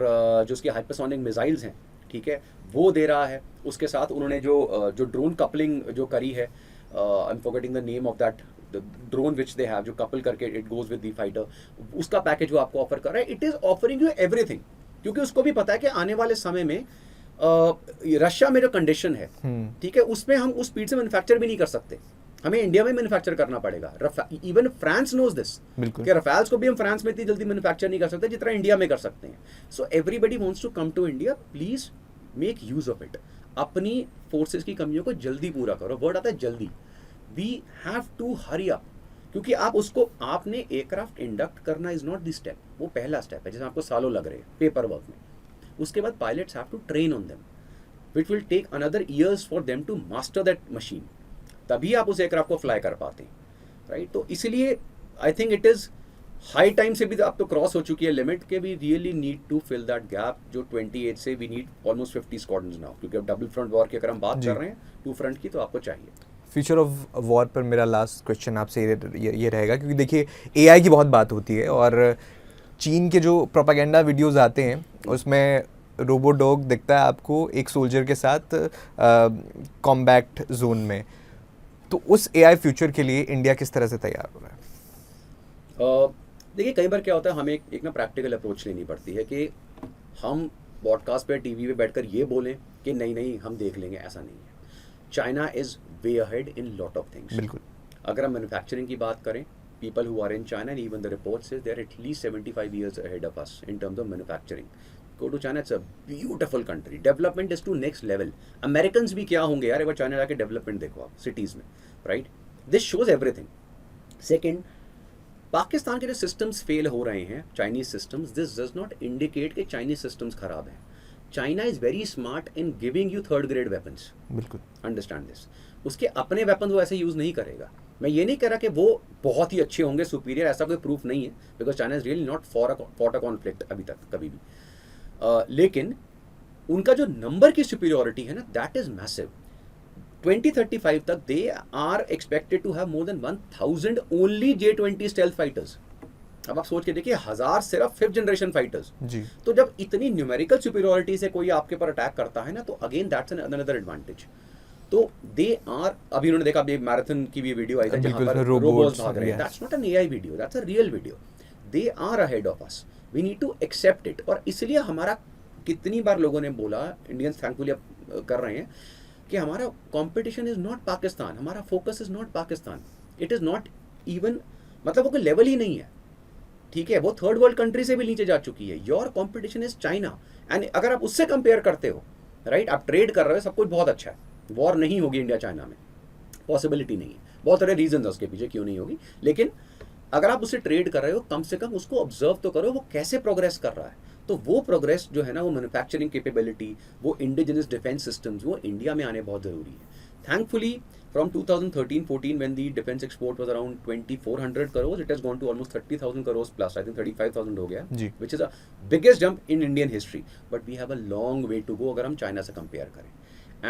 जो उसकी हाइपरसोनिक मिसाइल्स हैं, ठीक है, वो दे रहा है. उसके साथ उन्होंने जो ड्रोन कपलिंग जो करी है, I am forgetting the name of that drone which they have, जो कपल करके it goes with the fighter, उसका पैकेज वो आपको ऑफर कर रहा है. It is offering you everything, क्योंकि उसको भी पता है कि आने वाले समय में रशिया में जो कंडीशन है, ठीक है, उसमें हम उस स्पीड से मैन्युफैक्चर भी नहीं कर सकते, हमें इंडिया में मैन्युफैक्चर करना पड़ेगा. इवन फ्रांस नोज दिस कि रफाल्स को भी हम फ्रांस में इतनी जल्दी मैन्युफैक्चर नहीं कर सकते जितना इंडिया में कर सकते हैं. So everybody wants to come to India. Please make use of it. अपनी फोर्सेस की कमियों को जल्दी पूरा करो. वर्ड आता है जल्दी. We have to hurry up, क्योंकि आप उसको, आपने एयरक्राफ्ट इंडक्ट करना इज नॉट द स्टेप, वो पहला स्टेप है जिसमें आपको सालों लग रहे हैं पेपर वर्क में. उसके बाद pilots have to train on them, which will take another years for them to master that machine. तभी आप उस एयरक्राफ्ट को फ्लाई कर पाते हैं, राइट. तो इसलिए I think it is high time से भी अब तो क्रॉस हो चुकी है लिमिट के we really need to fill that gap. जो 28 से we need almost 50 squadrons now, क्योंकि अब डबल फ्रंट वॉर की अगर हम बात कर रहे हैं 2 फ्रंट की, तो आपको चाहिए. फ्यूचर ऑफ वॉर पर मेरा लास्ट क्वेश्चन आपसे ये रहेगा, क्योंकि देखिए AI की बहुत बात होती है और चीन के जो प्रोपागेंडा वीडियोस आते हैं उसमें रोबो डॉग दिखता है आपको एक सोल्जर के साथ कॉम्बैट जोन में. तो उस AI फ्यूचर के लिए इंडिया किस तरह से तैयार हो रहा है? देखिए, कई बार क्या होता है, हमें एक ना प्रैक्टिकल अप्रोच लेनी पड़ती है कि हम पॉडकास्ट पे टीवी पे बैठकर ये बोलें कि नहीं हम देख लेंगे, ऐसा नहीं है. China is way ahead in lot of things. बिल्कुल. अगर हम मैन्युफैक्चरिंग की बात करें, people who are in China and even the reports say they're at least 75 years ahead of us in terms of manufacturing. Go to China, it's a beautiful country. Development is to next level. Americans भी क्या होंगे यार, एक बार China जाके development देखो आप cities में, right. This shows everything. Second, Pakistan के जो सिस्टम्स फेल हो रहे हैं, Chinese systems, this does not indicate कि चाइनीज सिस्टम्स खराब हैं. China is very smart in giving you 3rd grade weapons. बिल्कुल. Understand this. उसके अपने वेपन वो ऐसे यूज़ नहीं करेगा. मैं ये नहीं कह रहा कि वो बहुत ही अच्छे होंगे, सुपीरियर, ऐसा कोई प्रूफ नहीं है, because China is really not fought a conflict अभी तक कभी भी. लेकिन उनका जो नंबर की सुपीरियरिटी है ना, दैट इज मैसिव. 2035 तक they are expected to have more than 1000 only J-20 stealth fighters. अब आप सोच के देखिए 1000 सिर्फ 5th जनरेशन फाइटर्स जी। तो जब इतनी न्यूमेरिकल सुपीरियरिटी से कोई आपके पर अटैक करता है ना, तो अगेन दैट्स अनदर एडवांटेज। तो दे आर, अभी उन्होंने देखा, अभी मैराथन की भी वीडियो आई थी जहां पर रोबोट्स भाग रहे हैं, that's not an AI video, that's a real video. They are ahead of us, we need to accept it. और इसलिए हमारा, कितनी बार लोगों ने बोला, इंडियंस थैंकफुली अब कर रहे हैं कि हमारा कंपटीशन इज नॉट पाकिस्तान, हमारा focus is not Pakistan, it is not even, मतलब वो कोई लेवल ही नहीं है, ठीक है, वो थर्ड वर्ल्ड कंट्री से भी नीचे जा चुकी है। Your competition is China, and अगर आप उससे कंपेयर करते हो, राइट, आप ट्रेड कर रहे हो, सब कुछ बहुत अच्छा है, वॉर नहीं होगी इंडिया चाइना में, पॉसिबिलिटी नहीं है, बहुत सारे रीजन है उसके पीछे क्यों नहीं होगी, लेकिन अगर आप उससे ट्रेड कर रहे हो, कम से कम उसको ऑब्जर्व तो करो वो कैसे प्रोग्रेस कर रहा है। तो वो प्रोग्रेस जो है ना, वो मैन्युफैक्चरिंग कैपेबिलिटी, वो इंडिजिनस डिफेंस सिस्टम्स, वो इंडिया में आने बहुत ज़रूरी है। Thankfully, from 2013-14, when the defense export was around 2,400 crores, it has gone to almost 30,000 crores plus. I think 35,000 हो गया, जी। which is a biggest jump in Indian history. But we have a long way to go अगर हम China से compare करें,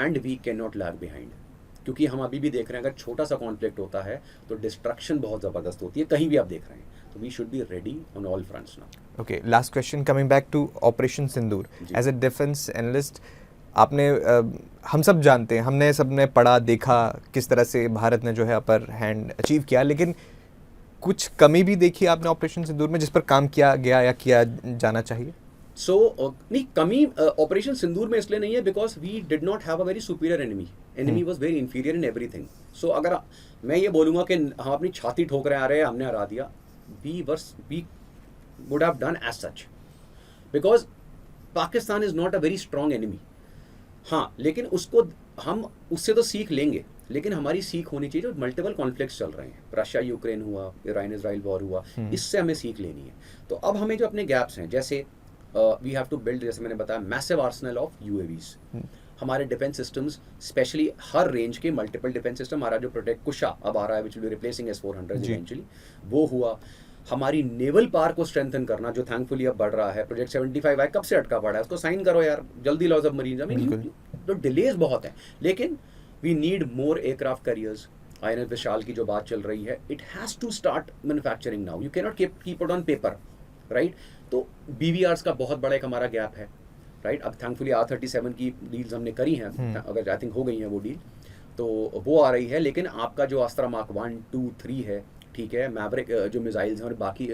and we cannot lag behind. क्योंकि हम अभी भी देख रहे हैं, अगर छोटा सा कॉन्फ्लिक्ट होता है तो डिस्ट्रक्शन बहुत ज़बरदस्त होती है, कहीं भी आप देख रहे हैं, तो we should be ready on all fronts now. Okay, last question, coming back to operation Sindoor, as a defence analyst, आपने हम सब जानते हैं, हमने सबने पढ़ा देखा किस तरह से भारत ने जो है अपर हैंड अचीव किया, लेकिन कुछ कमी भी देखी आपने ऑपरेशन सिंदूर में जिस पर काम किया गया या किया जाना चाहिए? सो नहीं, कमी ऑपरेशन सिंदूर में इसलिए नहीं है because we did not have a very superior enemy was very inferior in everything. So अगर मैं ये बोलूँगा कि हम अपनी छाती ठोक रहे आ रहे हैं, हमने हरा दिया, we would have done as such, because Pakistan is not a very strong enemy. हाँ, लेकिन उसको हम उससे तो सीख लेंगे, लेकिन हमारी सीख होनी चाहिए जो मल्टीपल कॉन्फ्लिक्ट्स चल रहे हैं, रशिया यूक्रेन हुआ, ईरान इजराइल वॉर हुआ, इससे हमें सीख लेनी है। तो अब हमें जो अपने गैप्स हैं, जैसे वी हैव टू बिल्ड, जैसे मैंने बताया, मैसिव आर्सेनल ऑफ यूएवीज, हमारे डिफेंस सिस्टम्स, स्पेशली हर रेंज के मल्टीपल डिफेंस सिस्टम, हमारा जो प्रोटेक्ट कुशा अब आ रहा है, which will be replacing S-400 eventually, वो हुआ। हमारी नेवल पावर को स्ट्रेंथन करना, जो थैंकफुली अब बढ़ रहा है, प्रोजेक्ट 75 आए, कब से अटका पड़ा है, उसको साइन करो यार, जल्दी लाओ सब मरीन। तो डिलेज बहुत है, लेकिन we need more aircraft carriers. INS Vishal की जो बात चल रही है, it has to start manufacturing now, you can not keep it on paper, right. तो BVRs का बहुत बड़ा एक हमारा गैप है, राइट। अब थैंकफुली R-37 की डील्स हमने करी हैं, अगर आई थिंक हो गई हैं वो डील, तो वो आ रही है। लेकिन आपका जो अस्त्रा मार्क 1, 2, 3 है, ठीक है, मैवरिक जो मिसाइल्स हैं, और बाकी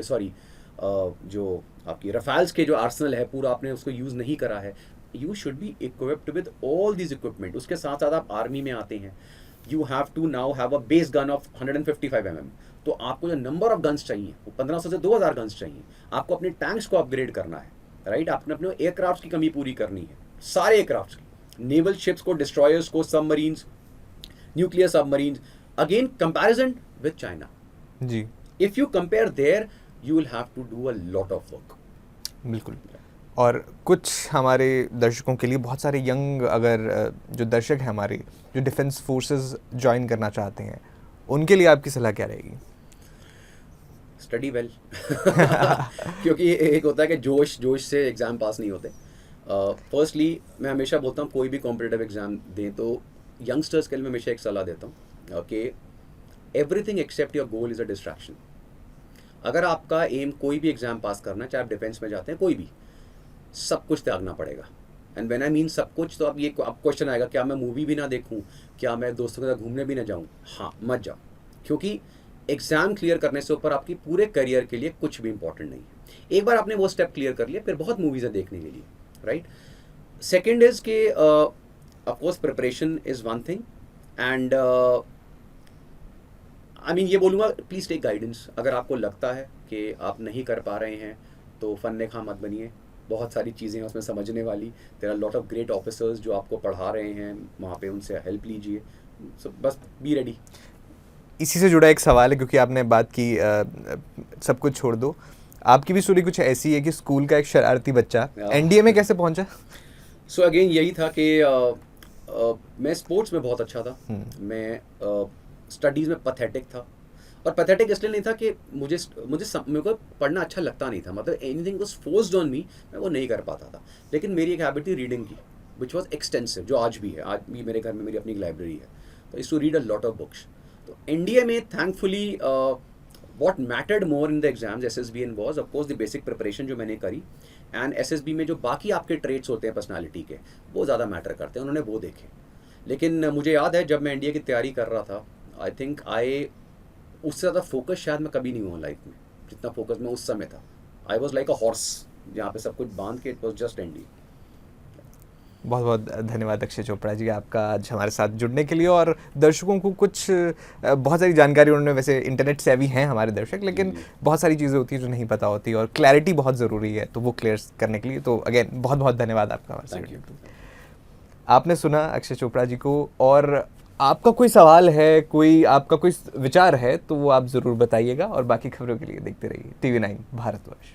जो आपकी रफाल्स के जो आर्सेनल है पूरा, आपने उसको यूज़ नहीं करा है। You should be equipped with all these equipment. उसके साथ साथ आप आर्मी में आते हैं, you have to now have a base gun of 155 mm। तो आपको जो नंबर ऑफ गन्स चाहिए वो 1500 से 2000 गन्स चाहिए। आपको अपने टैंक्स को अपग्रेड करना है, राइट। आपने अपने एयरक्राफ्ट की कमी पूरी करनी है, सारे एयरक्राफ्ट की, नेवल शिप्स को, डिस्ट्रॉयर्स को, submarines, nuclear submarines. Again comparison with China जी, if you compare there you will have to do a lot of work. बिल्कुल। और कुछ हमारे दर्शकों के लिए, बहुत सारे यंग अगर जो दर्शक हैं हमारे, जो डिफेंस फोर्सेस ज्वाइन करना चाहते हैं, उनके लिए आपकी सलाह क्या रहेगी? स्टडी वेल क्योंकि एक होता है कि जोश से एग्ज़ाम पास नहीं होते। फर्स्टली मैं हमेशा बोलता हूँ, कोई भी कॉम्पिटिटिव एग्ज़ाम दें तो यंगस्टर्स के लिए मैं हमेशा एक सलाह देता हूँ कि everything except your goal is a distraction. अगर आपका एम कोई भी एग्ज़ाम पास करना है, चाहे आप डिफेंस में जाते हैं, कोई भी, सब कुछ त्यागना पड़ेगा। एंड व्हेन आई मीन सब कुछ, तो अब ये अब क्वेश्चन आएगा, क्या मैं मूवी भी ना देखूँ, क्या मैं दोस्तों के साथ घूमने भी ना जाऊँ? हाँ, मत जाओ, क्योंकि एग्ज़ाम क्लियर करने से ऊपर आपकी पूरे करियर के लिए कुछ भी इंपॉर्टेंट नहीं है। एक बार आपने वो स्टेप क्लियर कर लिया, फिर बहुत मूवीज़ है देखने के लिए, राइट। सेकेंड इज़ कि of course preparation is one thing, and I mean ये बोलूँगा, प्लीज़ टेक गाइडेंस। अगर आपको लगता है कि आप नहीं कर पा रहे हैं तो फन्ने खा मत बनिए, बहुत सारी चीज़ें हैं उसमें समझने वाली। There are lot of great officers जो आपको पढ़ा रहे हैं वहाँ पे, उनसे हेल्प लीजिए। सो बस बी रेडी। इसी से जुड़ा एक सवाल है, क्योंकि आपने बात की सब कुछ छोड़ दो, आपकी भी स्टोरी कुछ ऐसी है कि स्कूल का एक शरारती बच्चा NDA में कैसे पहुंचा? सो अगेन यही था कि मैं स्पोर्ट्स में बहुत अच्छा था, मैं स्टडीज़ में पैथेटिक था। और पैथेटिक इसलिए नहीं था कि मेरे को पढ़ना अच्छा लगता नहीं था, मतलब anything was forced on me, मैं वो नहीं कर पाता था। लेकिन मेरी एक हैबिट थी रीडिंग की, विच वॉज एक्सटेंसिव, जो आज भी है। आज भी मेरे घर में मेरी अपनी लाइब्रेरी है। तो I to read a lot of books. तो एनडीए में thankfully what mattered more in the exams SSBN was of course the basic preparation जो मैंने करी, एंड SSB में जो बाकी आपके ट्रेट्स होते हैं पर्सनालिटी के, वो ज़्यादा मैटर करते हैं, उन्होंने वो देखे. लेकिन मुझे याद है जब मैं एनडीए की तैयारी कर रहा था, आई थिंक उससे ज़्यादा फोकस शायद मैं कभी नहीं हुआ लाइफ में जितना फोकस मैं उस समय था. I was like a horse जहाँ पे सब कुछ बांध के, इट वॉज जस्ट एनडीए. बहुत बहुत धन्यवाद अक्षय चोपड़ा जी आपका आज हमारे साथ जुड़ने के लिए, और दर्शकों को कुछ बहुत सारी जानकारी उन्होंने, वैसे इंटरनेट से भी हैं हमारे दर्शक, लेकिन बहुत सारी चीज़ें होती हैं जो नहीं पता होती, और क्लैरिटी बहुत ज़रूरी है, तो वो क्लियर करने के लिए तो अगेन बहुत बहुत धन्यवाद आपका हमारे साथ. Thank you. आपने सुना अक्षय चोपड़ा जी को, और आपका कोई सवाल है, कोई आपका कोई विचार है, तो वो आप ज़रूर बताइएगा, और बाकी खबरों के लिए देखते रहिए TV9 भारतवर्ष.